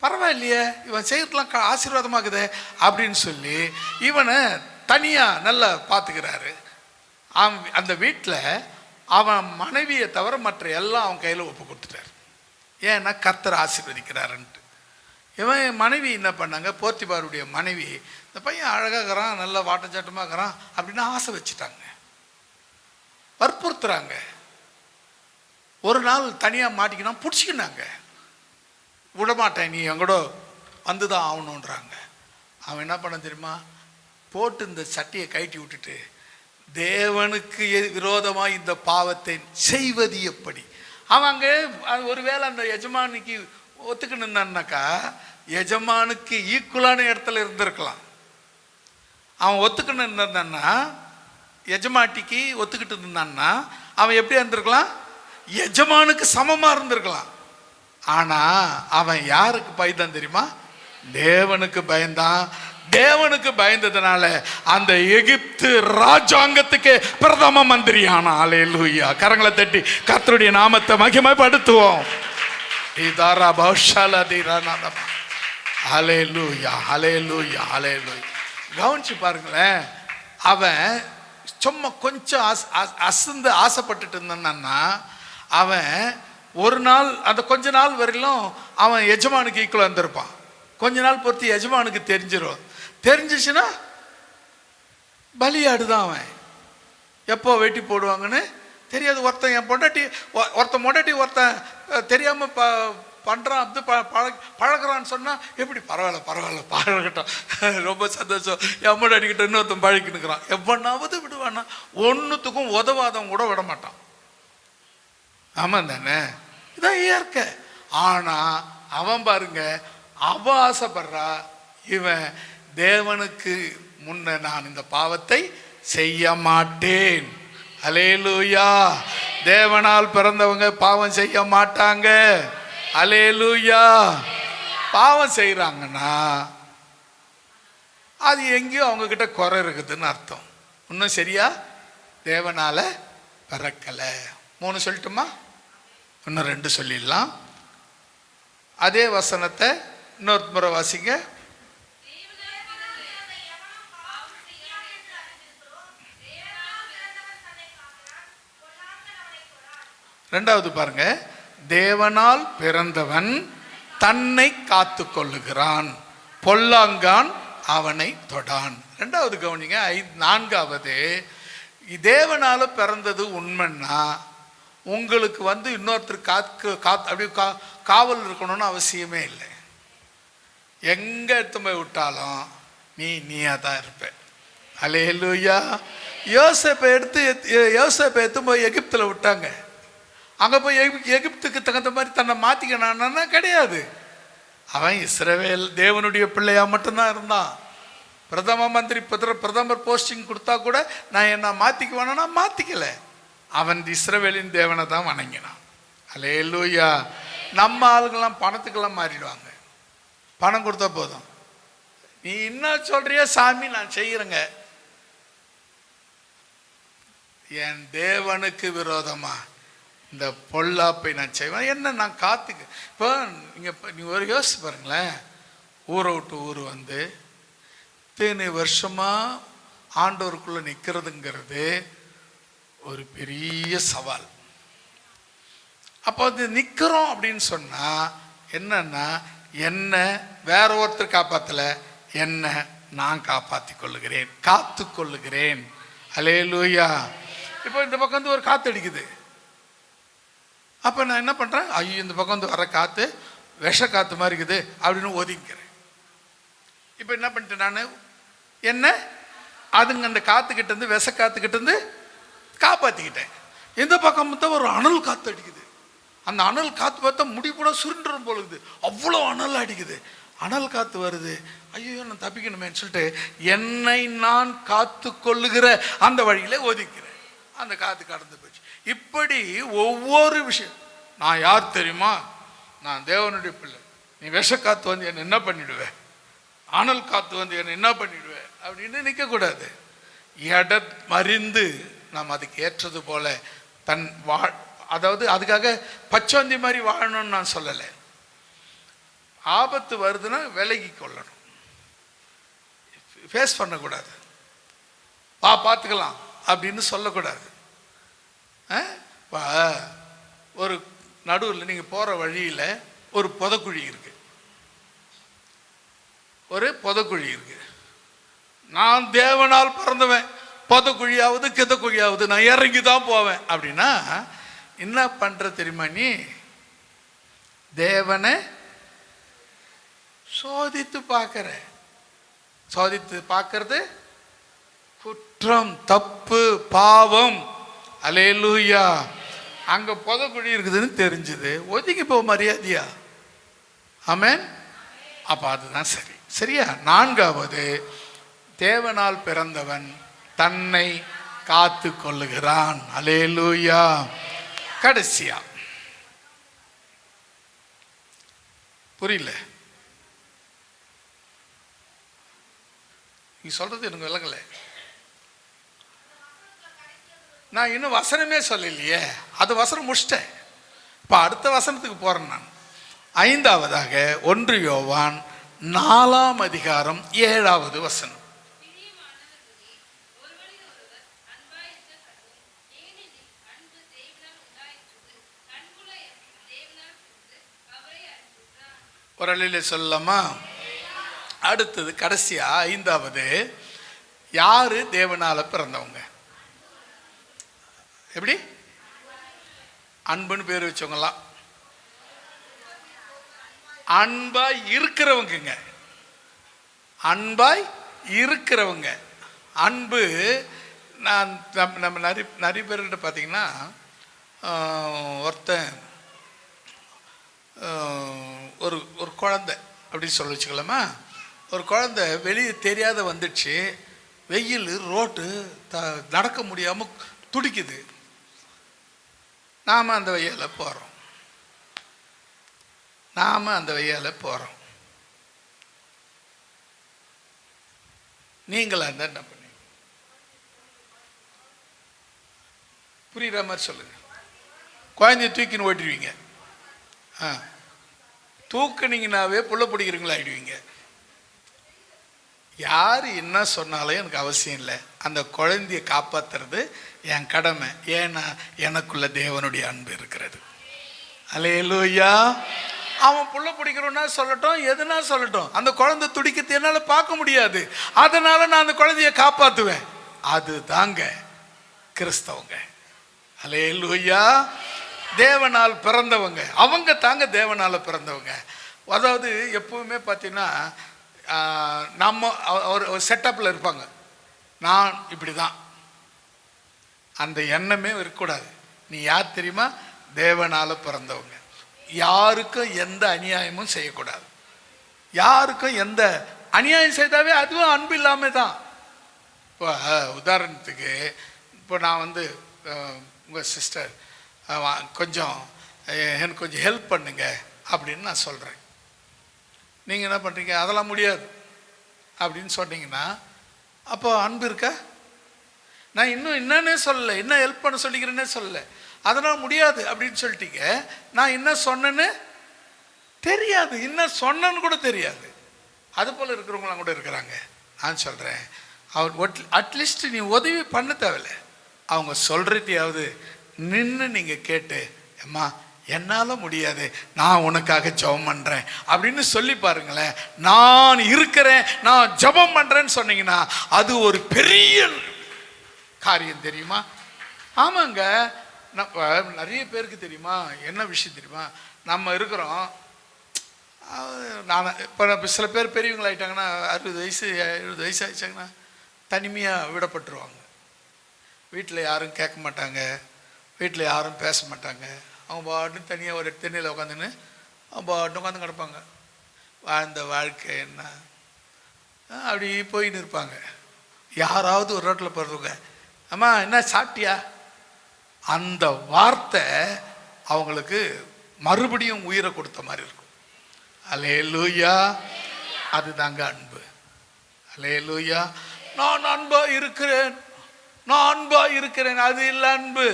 பரவாயில்லையே, இவன் செய்கிறதெல்லாம் ஆசீர்வாதமாகுது அப்படின்னு சொல்லி இவனை தனியாக நல்லா பார்த்துக்கிறாரு. அந்த வீட்டில் அவன் மனைவியை தவிர மற்ற எல்லாம் அவன் கையில் ஒப்பு கொடுத்துட்டார். ஏன்னா கர்த்தர் ஆசீர்வதிக்கிறாருன்ட்டு. இவன் மனைவி என்ன பண்ணாங்க, போர்த்திபாருடைய மனைவி, இந்த பையன் அழகாகிறான், நல்லா வாட்டச்சாட்டமாகறான் அப்படின்னு ஆசை வச்சுட்டாங்க, வற்புறுத்துறாங்க. ஒரு நாள் தனியாக மாட்டிக்கினா பிடிச்சிக்கினாங்க. விடமாட்டேன், நீ எங்கூட வந்து தான் ஆகணுன்றாங்க. அவன் என்ன பண்ண தெரியுமா, போட்டு இந்த சட்டையை கழட்டி விட்டுட்டு தேவனுக்கு விரோதமாக இந்த பாவத்தை செய்வது எப்படி. அவன் அங்கே ஒருவேளை அந்த எஜமானிக்கு ஒத்துக்கணுன்னாக்கா எஜமானுக்கு ஈக்குவலான இடத்துல இருந்திருக்கலாம். அவன் ஒத்துக்கணும் இருந்தான்னா, எஜமாட்டிக்கு ஒத்துக்கிட்டு இருந்தான்னா அவன் எப்படி இருந்திருக்கலாம்? எஜமானுக்கு சமமாக இருந்திருக்கலாம். ஆனால் அவன் யாருக்கு பயந்தான் தெரியுமா? தேவனுக்கு பயந்தான். தேவனுக்கு பயந்ததுனால அந்த எகிப்து ராஜாங்கத்துக்கு பிரதம மந்திரியான. ஹல்லேலூயா. கரங்களை தட்டி கர்த்தருடைய நாமத்தை மகிமைப்படுத்துவோம். ஹல்லேலூயா, ஹல்லேலூயா, ஹல்லேலூயா. கவனிச்சு பாருங்களேன், அவன் சும்மா கொஞ்சம் அசந்து ஆசைப்பட்டுட்டு இருந்தான்னா அவன் ஒரு நாள், அந்த கொஞ்ச நாள் வரையிலும் அவன் எஜமானுக்கு ஈக்குவலாக இருந்திருப்பான். கொஞ்ச நாள் பொறுத்து எஜமானுக்கு தெரிஞ்சிடும். தெரிஞ்சிச்சுன்னா பலியாடு தான் அவன். எப்போ வெட்டி போடுவாங்கன்னு தெரியாது. ஒருத்தன் என் பொண்டாட்டி, ஒருத்தன் பொண்டாட்டி ஒருத்தன் தெரியாமல் பண்ணுறான், அப்படி பழகிறான்னு சொன்னால் எப்படி? பரவாயில்ல பரவாயில்ல பழகட்டும், ரொம்ப சந்தோஷம், என் பொண்டாட்டிக்கிட்ட இன்னொருத்தன் பழகினுக்கிறான். எவ்வளோனாவது விடுவான்னா ஒன்றுத்துக்கும் உதவாதவன் கூட விட மாட்டான். ஆமாம் தானே? இதான் இயற்கை. ஆனால் அவன் பாருங்க, அவன் ஆசைப்படுறா, இவன் தேவனுக்கு முன்ன நான் இந்த பாவத்தை செய்ய மாட்டேன். ஹல்லேலூயா. தேவனால் பிறந்தவங்க பாவம் செய்ய மாட்டாங்க. ஹல்லேலூயா. பாவம் செய்கிறாங்கன்னா அது எங்கேயோ அவங்க கிட்ட குறை இருக்குதுன்னு அர்த்தம். இன்னும் சரியா தேவனால பிறக்கலை. 3 சொல்லட்டுமா? இன்னும் 2 சொல்லிடலாம். அதே வசனத்தை இன்னொரு முறை வாசிங்க. ரெண்டாவது பாருங்க, தேவனால் பிறந்தவன் தன்னை காத்து கொள்ளுகிறான், பொல்லாங்கான் அவனை தொடான். ரெண்டாவது கவனிங்க. 4வது, தேவனால பிறந்தது உண்மைன்னா உங்களுக்கு இன்னொருத்தர் அப்படி காவல் இருக்கணும்னு அவசியமே இல்லை. எங்க எடுத்து போய் விட்டாலும் நீயா தான் இருப்ப. ஹல்லேலூயா. யோசேப்பை எடுத்து போய் எகிப்தில் விட்டாங்க. அங்கே போய் எகிப்துக்கு தகுந்த மாதிரி தன்னை மாற்றிக்கணும்னா கிடையாது. அவன் இஸ்ரவேல் தேவனுடைய பிள்ளையா மட்டும்தான் இருந்தான். பிரதம மந்திரி பிரதமர் போஸ்டிங் கொடுத்தா கூட நான் என்ன மாற்றிக்குவேன்னா மாற்றிக்கலை. அவன் இஸ்ரவேலின் தேவனை தான் வணங்கினான். ஹல்லேலூயா. நம்ம ஆளுங்கெல்லாம் பணத்துக்கெல்லாம் மாறிடுவாங்க. பணம் கொடுத்தா போதும். நீ என்ன சொல்றியா சாமி, நான் செய்கிறேங்க. என் தேவனுக்கு விரோதமா இந்த பொல்லாப்பை நான் செய்வேன். என்ன நான் காத்துக்கு. இப்போ நீங்கள் ஒரு யோசிச்சு பாருங்களேன், ஊரை விட்டு ஊர் வந்து இத்தனை வருஷமாக ஆண்டவருக்குள்ளே நிற்கிறதுங்கிறது ஒரு பெரிய சவால். அப்போ அது நிற்கிறோம் அப்படின்னு சொன்னால் என்னன்னா, என்ன வேற ஒருத்தர் காப்பாற்றலை, என்ன நான் காப்பாற்றி கொள்ளுகிறேன், காத்து கொள்ளுகிறேன். ஹல்லேலூயா. இப்போ இந்த பக்கம் ஒரு காற்று அடிக்குது. அப்போ நான் என்ன பண்ணுறேன்? ஐயோ, இந்த பக்கம் வர காற்று விஷ காற்று மாதிரி இருக்குது அப்படின்னு ஒதுங்கிக்கிறேன். இப்போ என்ன பண்ணிட்டேன் நான்? என்ன அதுங்க அந்த காற்றுக்கிட்டேருந்து விஷ காற்றுக்கிட்டேருந்து காப்பாற்றிக்கிட்டேன். இந்த பக்கம் தான் ஒரு அனல் காற்று அடிக்குது. அந்த அனல் காற்று பார்த்தா முடி கூட சுருண்டுரும் போலுக்குது, அவ்வளோ அனல் அடிக்குது. அனல் காற்று வருது. ஐயோ, நான் தப்பிக்கணுமேன்னு சொல்லிட்டு என்னை நான் காத்து கொள்ளுகிற அந்த வழியில ஒதுக்கிறேன். அந்த காற்று கடந்து போச்சு. இப்படி ஒவ்வொரு விஷயம். நான் யார் தெரியுமா? நான் தேவனுடைய பிள்ளை. நீ விஷ காற்று வந்து என்னை என்ன பண்ணிடுவேன், அனல் காற்று வந்து என்னை என்ன பண்ணிடுவேன் அப்படின்னு நிற்கக்கூடாது. மறிந்து நாம் அதுக்கு ஏற்றது போல அதாவது அதுக்காக பச்சோந்தி மாதிரி வாழணும்னு நான் சொல்லலை. ஆபத்து வருதுன்னா விலகி கொள்ளணும், ஃபேஸ் பண்ணக்கூடாது. பார்த்துக்கலாம் அப்படின்னு சொல்லக்கூடாது. ஒரு நடுவில் நீங்கள் போகிற வழியில் ஒரு புதக்குழி இருக்கு, ஒரு புதக்குழி இருக்கு. நான் தேவனால் பிறந்தவன், புதக்குழியாவது கிதக்குழியாவது நான் இறங்கி தான் போவேன் அப்படின்னா என்ன பண்ற தெரியுமா? நீ தேவனை சோதித்து பார்க்கிற. சோதித்து பார்க்கறது குற்றம், தப்பு, பாவம். அல்லேலூயா. அங்க புதக்குழி இருக்குதுன்னு தெரிஞ்சது, ஒதுங்கி போ மரியாதையா. ஆமென். அப்போ அதுதான் சரி. சரியா? நான்காவது, தேவனால் பிறந்தவன் தன்னை காத்து கொள்ளுகிறான். அல்லேலூயா. கடைசியா, புரியல, நீ சொல்றது எனக்கு விளங்கல. நான் இன்னும் வசனமே சொல்லலையே, அது வசனம் முடிச்சிட்டேன். இப்போ அடுத்த வசனத்துக்கு போறேன் நான். ஐந்தாவதாக 1 யோவான் 4ஆம் அதிகாரம் 7வது வசனம். ஒரு அழில சொல்லலாமா? அடுத்தது கடைசியா 5வது, யாரு தேவனால பிறந்தவங்க? எப்படி? அன்புன்னு பேர் வச்சவங்கலாம் அன்பாய் இருக்கிறவங்க. அன்பாய் இருக்கிறவங்க. அன்பு, நான் நம்ம நிறைய பேர்கிட்ட பார்த்தீங்கன்னா, ஒருத்தன் ஒரு ஒரு குழந்தை அப்படின்னு சொல்ல வச்சுக்கலாமா, ஒரு குழந்தை வெளியே தெரியாத வந்துடுச்சு, வெயில், ரோட்டு நடக்க முடியாமல் துடிக்குது. நாம் அந்த வழியால் போகிறோம். நீங்களா இருந்தால் என்ன பண்ணி? புரியுற மாதிரி சொல்லுங்க. குழந்தைய தூக்கின்னு ஓட்டிடுவீங்க. தூக்குனீங்கன்னாவே புள்ள பிடிக்கிறீங்களா ஆயிடுவீங்க. யார் என்ன சொன்னாலும் எனக்கு அவசியம் இல்லை. அந்த குழந்தைய காப்பாற்றுறது என் கடமை. ஏன்னா எனக்குள்ள தேவனுடைய அன்பு இருக்கிறது. அல்லேலூயா. அவன் புள்ள பிடிக்கிறோன்னா சொல்லட்டும், எதுனா சொல்லட்டும், அந்த குழந்தை துடிக்கிறது என்னால் பார்க்க முடியாது. அதனால நான் அந்த குழந்தைய காப்பாற்றுவேன். அது தாங்க கிறிஸ்தவங்க. அல்லேலூயா. தேவனால் பிறந்தவங்க அவங்க தாங்க தேவனால் பிறந்தவங்க. அதாவது எப்பவுமே பார்த்தீங்கன்னா, நம்ம ஒரு செட்டப்பில் இருப்பாங்க. நான் இப்படி தான், அந்த எண்ணமே இருக்கக்கூடாது. நீ யார் தெரியுமா? தேவனால் பிறந்தவங்க. யாருக்கும் எந்த அநியாயமும் செய்யக்கூடாது. யாருக்கும் எந்த அநியாயம் செய்தாவே அதுவும் அன்பு இல்லாமல் தான். இப்போ உதாரணத்துக்கு, இப்போ நான் உங்கள் சிஸ்டர் கொஞ்சம் எனக்கு கொஞ்சம் ஹெல்ப் பண்ணுங்க அப்படின்னு நான் சொல்கிறேன். நீங்கள் என்ன பண்ணுறீங்க? அதெல்லாம் முடியாது அப்படின்னு சொன்னீங்கன்னா அப்போ அன்பு இருக்கா? நான் இன்னும் என்னன்னே சொல்லலை, என்ன ஹெல்ப் பண்ண சொல்லிக்கிறேன்னே சொல்லலை. அதனால் முடியாது அப்படின்னு சொல்லிட்டீங்க. நான் என்ன சொன்னேன்னு தெரியாது, என்ன சொன்னேன்னு கூட தெரியாது. அது போல் இருக்கிறவங்களாம் கூட இருக்கிறாங்க. நான் சொல்கிறேன், அவர் அட்லீஸ்ட் நீ உதவி பண்ண தேவையில்லை. அவங்க சொல்கிறதையாவது நின்று நீங்கள் கேட்டு, அம்மா என்னால் முடியாது, நான் உனக்காக ஜெபம் பண்ணுறேன் அப்படின்னு சொல்லி பாருங்களேன். நான் இருக்கிறேன், நான் ஜெபம் பண்ணுறேன்னு சொன்னீங்கன்னா அது ஒரு பெரிய காரியம் தெரியுமா? ஆமாங்க. நிறைய பேருக்கு தெரியுமா என்ன விஷயம் தெரியுமா? நம்ம இருக்கிறோம், நான் இப்போ சில பேர் பெரியவங்களாயிட்டாங்கன்னா, 60 வயசு 70 வயசு ஆயிடுச்சாங்கன்னா தனிமையாக விடப்பட்டுருவாங்க. வீட்டில் யாரும் கேட்க மாட்டாங்க, வீட்டில் யாரும் பேச மாட்டாங்க. அவங்க பாட்டுன்னு தனியாக ஒரு தென்னையில் உட்காந்துன்னு அவங்க பாட்டு உட்காந்து கிடப்பாங்க. வாழ்ந்த வாழ்க்கை என்ன அப்படி போயின்னு இருப்பாங்க. யாராவது ஒரு ரோட்டில் போகிறவங்க, அம்மா என்ன சாப்பிட்டியா, அந்த வார்த்தை அவங்களுக்கு மறுபடியும் உயிரை கொடுத்த மாதிரி இருக்கும். அல்லேலூயா. அதுதாங்க அன்பு. அல்லேலூயா. நான் அன்பா இருக்கிறேன், நான் அன்பா இருக்கிறேன், அது இல்லை அன்பு.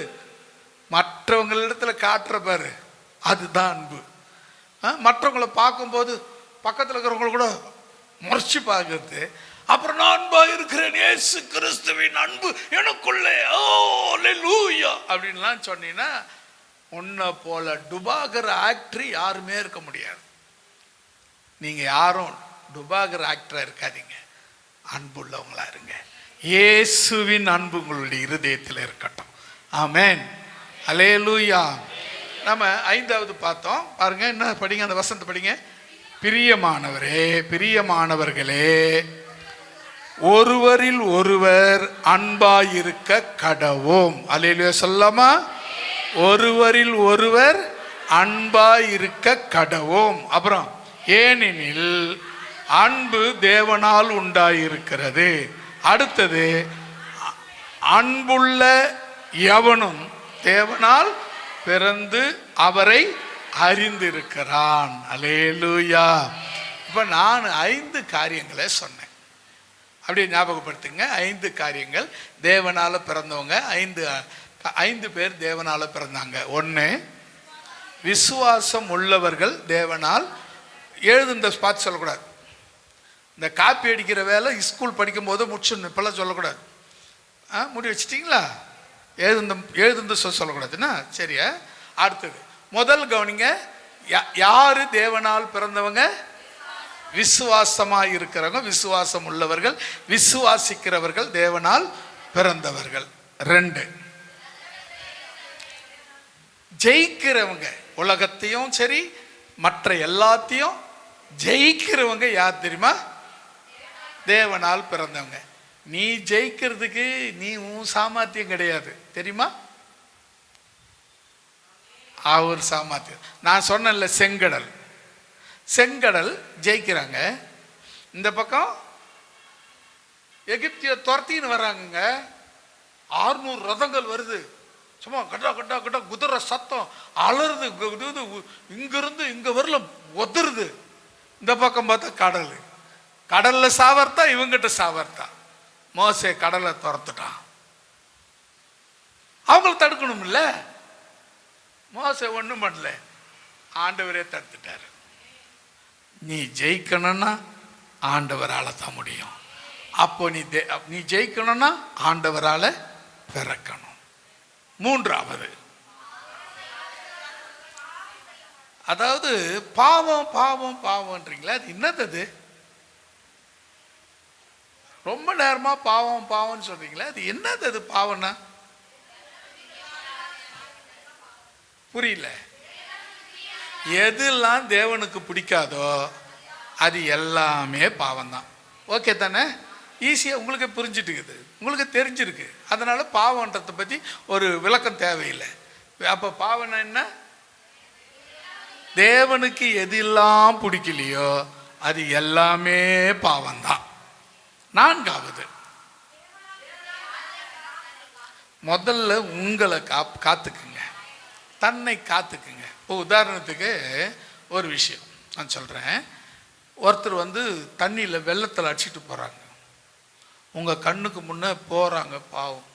மற்றவங்களிடத்துல காட்டுற பாரு, அதுதான் அன்பு. மற்றவங்களை பார்க்கும்போது பக்கத்தில் இருக்கிறவங்கள கூட முறைச்சி பார்க்கறது. அப்புறம் நான் அன்பா இருக்கிறேன், இயேசு கிறிஸ்துவின் அன்பு எனக்குள்ளே, ஓ அல்லேலூயா அப்படின்லாம் சொன்னீங்கன்னா உன்னை போல டுபாகர் ஆக்டர் யாருமே இருக்க முடியாது. நீங்கள் யாரும் டுபாகர் ஆக்டராக இருக்காதீங்க, அன்புள்ளவங்களா இருங்க. இயேசுவின் அன்பு உங்களுடைய இருதயத்தில் இருக்கட்டும். ஆமென். அல்லேலூயா. நம்ம 5வது பார்த்தோம் பாருங்க. என்ன படிங்க, அந்த வசனத்தை படிங்க. பிரியமானவரே, பிரியமானவர்களே, ஒருவரில் ஒருவர் அன்பாயிருக்க கடவோம். அல்லேலூயா சொல்லாமா? ஒருவரில் ஒருவர் அன்பாயிருக்க கடவோம். அப்புறம் ஏனெனில் அன்பு தேவனால் உண்டாயிருக்கிறது. அடுத்தது, அன்புள்ள எவனும் தேவனால் பிறந்து அவரை அறிந்திருக்கிறான். அல்லேலூயா. இப்ப நான் 5 காரியங்களை சொன்னேன். அப்படியே ஞாபகப்படுத்துங்க. 5 காரியங்கள் தேவனால பிறந்தவங்க. 5 பேர் தேவனால பிறந்தாங்க. 1, விசுவாசம் உள்ளவர்கள் தேவனால். எழுதுந்த பார்த்து சொல்லக்கூடாது. இந்த காப்பி அடிக்கிற வேலை ஸ்கூல் படிக்கும் போது முடிச்சுடணும். இப்பெல்லாம் சொல்லக்கூடாது. முடி வச்சிட்டிங்களா? எழுதுந்து சொல்லக்கூடாதுன்னா சரியா? அடுத்தது, முதல் கவனிங்க. யாரு தேவனால் பிறந்தவங்க? விசுவாசமாக இருக்கிறவங்க, விசுவாசம் உள்ளவர்கள், விசுவாசிக்கிறவர்கள் தேவனால் பிறந்தவர்கள். 2, ஜெயிக்கிறவங்க. உலகத்தையும் சரி மற்ற எல்லாத்தையும் ஜெயிக்கிறவங்க யார் தெரியுமா? தேவனால் பிறந்தவங்க. நீ ஜெயிக்கிறதுக்கு நீ உன் சாமர்த்தியம் கிடையாது, தெரியுமா? அவர் சாமர்த்தியம். நான் சொன்னேன்ல, செங்கடல் ஜெயிக்கிறாங்க. இந்த பக்கம் எகிப்திய துரத்தின்னு வர்றாங்க. 600 ரதங்கள் வருது. சும்மா கட்டா கட்டா கட்டா குதிரை சத்தம் அலறுது. இங்கிருந்து இங்க வரல ஒதுருது. இந்த பக்கம் பார்த்தா கடல்ல சாவர்த்தா, இவங்கிட்ட சாவர்த்தா. மோசே கடலை துரத்துட்டான். அவங்களை தடுக்கணும் இல்ல? மோசே ஒண்ணும் பண்ணல, ஆண்டவரே தடுத்துட்டாரு. நீ ஜெயிக்கணும்னா ஆண்டவரால தான் முடியும். அப்போ நீ ஜெயிக்கணும்னா ஆண்டவரால பிறக்கணும். 3வது, அதாவது பாவம் பாவம் பாவம்ன்றீங்களா? அது என்னது? ரொம்ப நேரமா பாவம் பாவம்னு சொல்றீங்களா? அது என்னது? அது பாவம்னா புரியல. எதெல்லாம் தேவனுக்கு பிடிக்காதோ அது எல்லாமே பாவம்தான். ஓகே தானே? ஈஸியாக உங்களுக்கு புரிஞ்சுட்டுக்குது, உங்களுக்கு தெரிஞ்சிருக்கு. அதனால பாவன்றதை பற்றி ஒரு விளக்கம் தேவையில்லை. அப்போ பாவம்னா என்ன? தேவனுக்கு எதெல்லாம் பிடிக்கலையோ அது எல்லாமே பாவம்தான். 4வது, முதல்ல உங்களை காத்துக்குங்க, தன்னை காத்துக்குங்க. இப்போ உதாரணத்துக்கு ஒரு விஷயம் நான் சொல்கிறேன். ஒருத்தர் தண்ணியில் வெள்ளத்தில் அடிச்சிட்டு போகிறாங்க. உங்கள் கண்ணுக்கு முன்னே போகிறாங்க. பாவம்,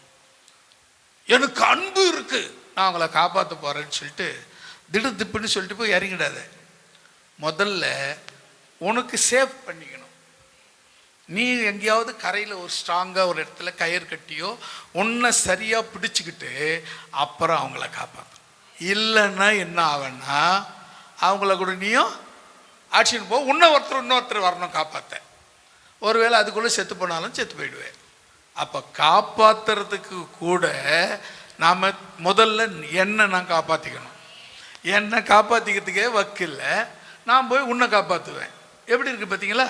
எனக்கு அன்பு இருக்கு, நான் அவங்கள காப்பாற்ற போகிறேன்னு சொல்லிட்டு திடுதிப்புன்னு சொல்லிட்டு போய் இறங்கிடாத. முதல்ல உனக்கு சேவ் பண்ணிக்கணும். நீ எங்கேயாவது கரையில் ஒரு ஸ்ட்ராங்காக ஒரு இடத்துல கயிறு கட்டியோ உன்னை சரியாக பிடிச்சிக்கிட்டு அப்புறம் அவங்கள காப்பாற்றணும். இல்லைன்னா என்ன ஆகுன்னா அவங்கள கூட நீயும் ஆட்சின்னு போ, இன்னொருத்தர் வரணும் காப்பாற்ற. ஒருவேளை அதுக்குள்ளே செத்து போனாலும் செத்து போயிடுவேன். அப்போ காப்பாற்றுறதுக்கு கூட நாம் முதல்ல நான் காப்பாற்றிக்கணும். என்னை காப்பாற்றிக்கிறதுக்கே வக்கில்ல, நான் போய் உன்னை காப்பாற்றுவேன். எப்படி இருக்குது பார்த்தீங்களா?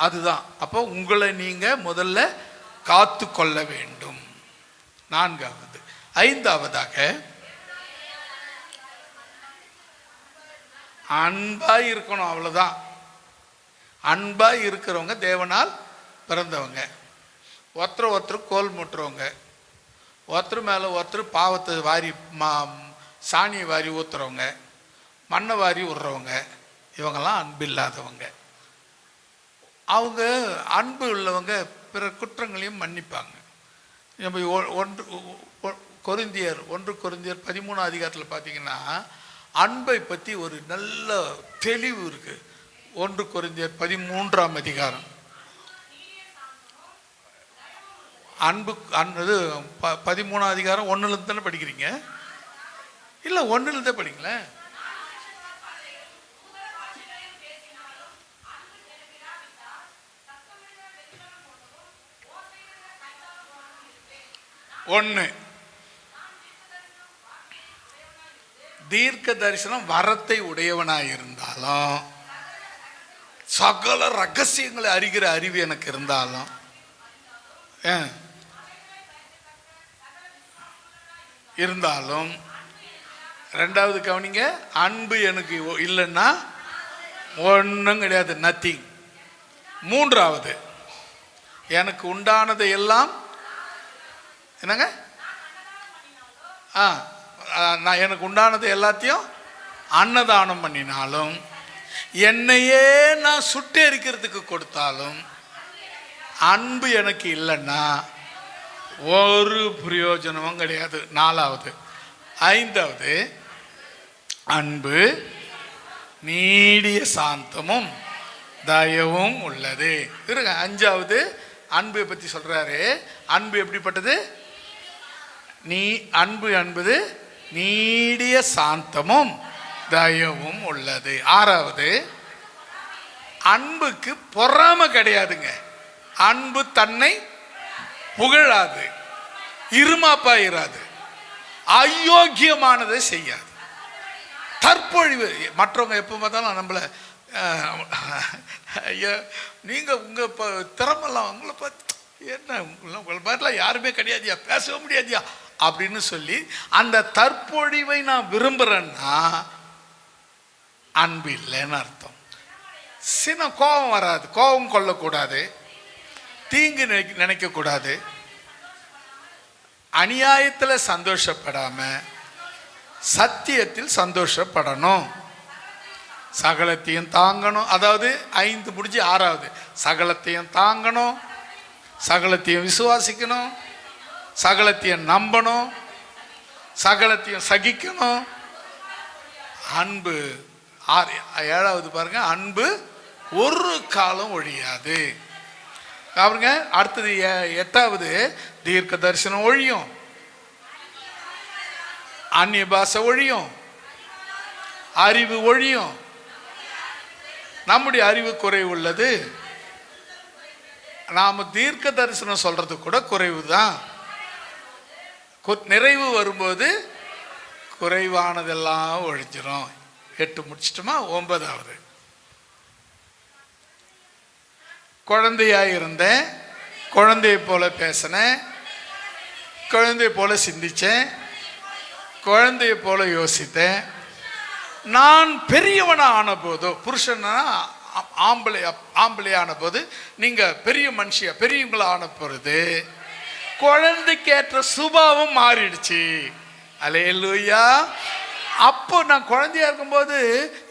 அதுதான். அப்போ உங்களை நீங்கள் முதல்ல காத்து கொள்ள வேண்டும். 4வது. 5வதாக, அன்பாக இருக்கணும். அவ்வளோதான். அன்பாக இருக்கிறவங்க தேவனால் பிறந்தவங்க. ஒருத்தர் கோல் முட்டுறவங்க, ஒருத்தர் மேலே ஒருத்தர் பாவத்தை வாரி சாணியை வாரி ஊற்றுறவங்க, மண்ணை வாரி விடுறவங்க, இவங்கெல்லாம் அன்பு இல்லாதவங்க. அவங்க அன்பு உள்ளவங்க பிற குற்றங்களையும் மன்னிப்பாங்க. நம்ம 1 கொரிந்தியர் 13 அதிகாரத்தில் பார்த்தீங்கன்னா அன்பை பற்றி ஒரு நல்ல தெளிவு இருக்கு. 1 கொரிந்தியர் 13 அதிகாரம். அன்பு 13 அதிகாரம் 1லேருந்து தானே படிக்கிறீங்க? இல்லை, 1லேருந்தே படிங்களேன். தீர்க்க தரிசனம் வரத்தை உடையவனாய் இருந்தாலும், சகல ரகசியங்களை அறிகிற அறிவு எனக்கு இருந்தாலும், 2வது கவனிங்க, அன்பு எனக்கு இல்லைன்னா ஒன்றும் கிடையாது, நத்திங். மூன்றாவது, எனக்கு உண்டானதை எல்லாம் என்னங்க, நான் எனக்கு உண்டானது எல்லாத்தையும் அன்னதானம் பண்ணினாலும், என்னையே நான் சுட்டெரிக்கிறதுக்கு கொடுத்தாலும், அன்பு எனக்கு இல்லைன்னா ஒரு பிரயோஜனமும் கிடையாது. நாலாவது. ஐந்தாவது, அன்பு நீடிய சாந்தமும் தயவும் உள்ளது. இருங்க, அஞ்சாவது அன்பை பற்றி சொல்றாரு. அன்பு எப்படிப்பட்டது? அன்பு என்பது நீடிய சாந்தமும் தயவும் உள்ளது. ஆறாவது, அன்புக்கு பொறாமை கிடையாதுங்க. அன்பு தன்னை புகழாது, இருமாப்பாயிராது, அயோக்கியமானதை செய்யாது, தற்பொழிவு. மற்றவங்க எப்போ பார்த்தாலும் நம்மளை ஐயா நீங்கள் உங்கள் திறமெல்லாம் உங்களை பார்த்து என்ன உங்களை மாதிரிலாம் யாருமே கிடையாதியா, பேசவே முடியாதியா அப்படின்னு சொல்லி அந்த தற்பொழிவை நான் விரும்புகிறேன்னா அன்பு இல்லைன்னு அர்த்தம். சின்ன கோபம் வராது, கோபம் கொள்ளக்கூடாது, தீங்கு நினைக்கக்கூடாது, அநியாயத்தில் சந்தோஷப்படாம சத்தியத்தில் சந்தோஷப்படணும், சகலத்தையும் தாங்கணும். அதாவது 5 முடிஞ்சு 6வது, சகலத்தையும் தாங்கணும், சகலத்தையும் விசுவாசிக்கணும், சகலத்தையும் நம்பணும், சகலத்தையும் சகிக்கணும். அன்பு 7வது பாருங்க, அன்பு ஒரு காலம் ஒழியாது. பாருங்க, அடுத்தது 8வது, தீர்க்க தரிசனம் ஒழியும், அந்நிய பாஷை ஒழியும், அறிவு ஒழியும். நம்முடைய அறிவு குறைவு உள்ளது, நாம தீர்க்க தரிசனம் சொல்றது கூட குறைவு தான். நிறைவு வரும்போது குறைவானதெல்லாம் ஒழிஞ்சிரும். 8 முடிச்சிட்டோமா? 9வது, குழந்தையாக இருந்தேன், குழந்தையை போல பேசினேன், குழந்தையை போல சிந்திச்சேன், குழந்தையை போல யோசித்தேன். நான் பெரியவனா ஆன போதோ, புருஷனா ஆம்பளையான போது, நீங்க பெரிய மனுஷியா பெரியவங்களா ஆன பொழுது குழந்தைக்கேற்ற சுபாவம் மாறிடுச்சு. அல்லேலூயா. அப்போ நான் குழந்தையா இருக்கும்போது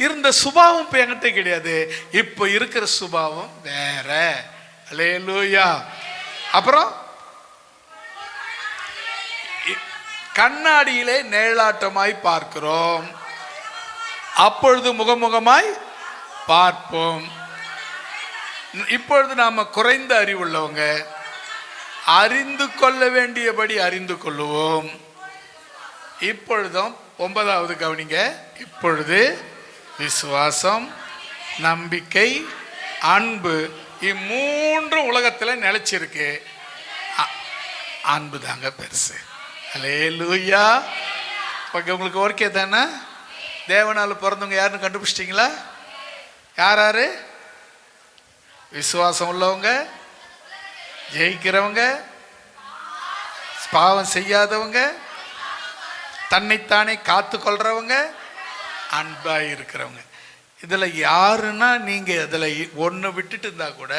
இருந்த சுபாவம் இப்போ என்கிட்ட கிடையாது, இப்போ இருக்கிற சுபாவம் வேற. அல்லேலூயா. அப்புறம் கண்ணாடியிலே நிழலாட்டமாய் பார்க்கிறோம், அப்பொழுது முகமுகமாய் பார்ப்போம். இப்பொழுது நாம குறைந்த அறிவுள்ளவங்க, அறிந்து கொள்ள வேண்டியபடி அறிந்து கொள்ளுவோம். இப்பொழுதும் 9வது கவனிங்க, இப்பொழுது விசுவாசம், நம்பிக்கை, அன்பு, இம்மூன்று உலகத்தில் நிலைச்சிருக்கு. அன்பு தாங்க பெருசு. அல்லேலூயா. உங்களுக்கு ஓகே தானே? தேவனால பிறந்தவங்க யாருன்னு கண்டுபிடிச்சிட்டிங்களா? யாரு? விசுவாசம் உள்ளவங்க, ஜெயிக்கிறவங்க, பாவம் செய்யாதவங்க, தன்னைத்தானே காத்து கொள்றவங்க, அன்பா இருக்கிறவங்க. இதுல யாருன்னா நீங்க இதுல ஒன்று விட்டுட்டு இருந்தா கூட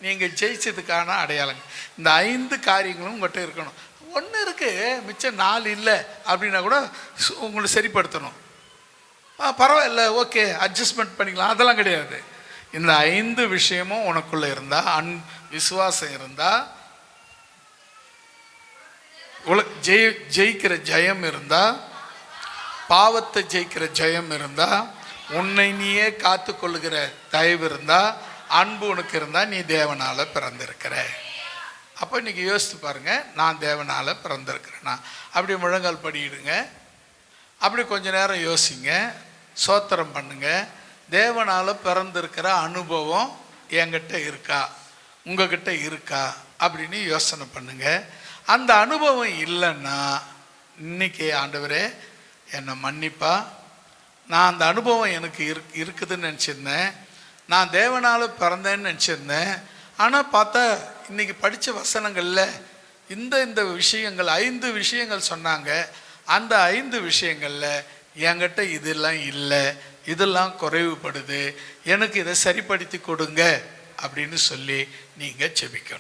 நீங்க ஜெயிச்சதுக்கான அடையாளங்க. இந்த 5 காரியங்களும் உங்கள்கிட்ட இருக்கணும். ஒன்று இருக்கு, மிச்சம் 4 இல்லை அப்படின்னா கூட உங்களை சரிப்படுத்தணும். பரவாயில்ல, ஓகே, அட்ஜஸ்ட்மெண்ட் பண்ணிக்கலாம், அதெல்லாம் கிடையாது. இந்த 5 விஷயமும் உனக்குள்ள இருந்தா, விசுவாசம் இருந்தா, ஜெயிக்கிற ஜெயம் இருந்தா, பாவத்தை ஜெயிக்கிற ஜெயம் இருந்தா, உன்னை நீயே காத்து கொள்ளுகிற தயவு இருந்தா, அன்பு உனக்கு இருந்தா, நீ தேவனால பிறந்திருக்கிற. அப்போ இன்னைக்கு யோசித்து பாருங்க, நான் தேவனால பிறந்திருக்கிறேன்னா அப்படி முழங்கால் படியிடுங்க, அப்படி கொஞ்ச நேரம் யோசிங்க, சோத்திரம் பண்ணுங்க. தேவனால பிறந்திருக்கிற அனுபவம் என்கிட்ட இருக்கா, உங்ககிட்ட இருக்கா அப்படின்னு யோசனை பண்ணுங்க. அந்த அனுபவம் இல்லைன்னா இன்னைக்கு ஆண்டவரே என்னை மன்னிப்பா, நான் அந்த அனுபவம் எனக்கு இருக்குதுன்னு நினச்சிருந்தேன், நான் தேவனால பிறந்தேன்னு நினச்சிருந்தேன். ஆனால் பார்த்தா இன்னைக்கு படித்த வசனங்களில் இந்த விஷயங்கள் 5 விஷயங்கள் சொன்னாங்க. அந்த 5 விஷயங்களில் என்கிட்ட இதெல்லாம் இல்லை, இதெல்லாம் குறைவுபடுது, எனக்கு இதை சரிப்படுத்தி கொடுங்க அப்படின்னு சொல்லி நீங்கள் ஜெபிக்கணும்.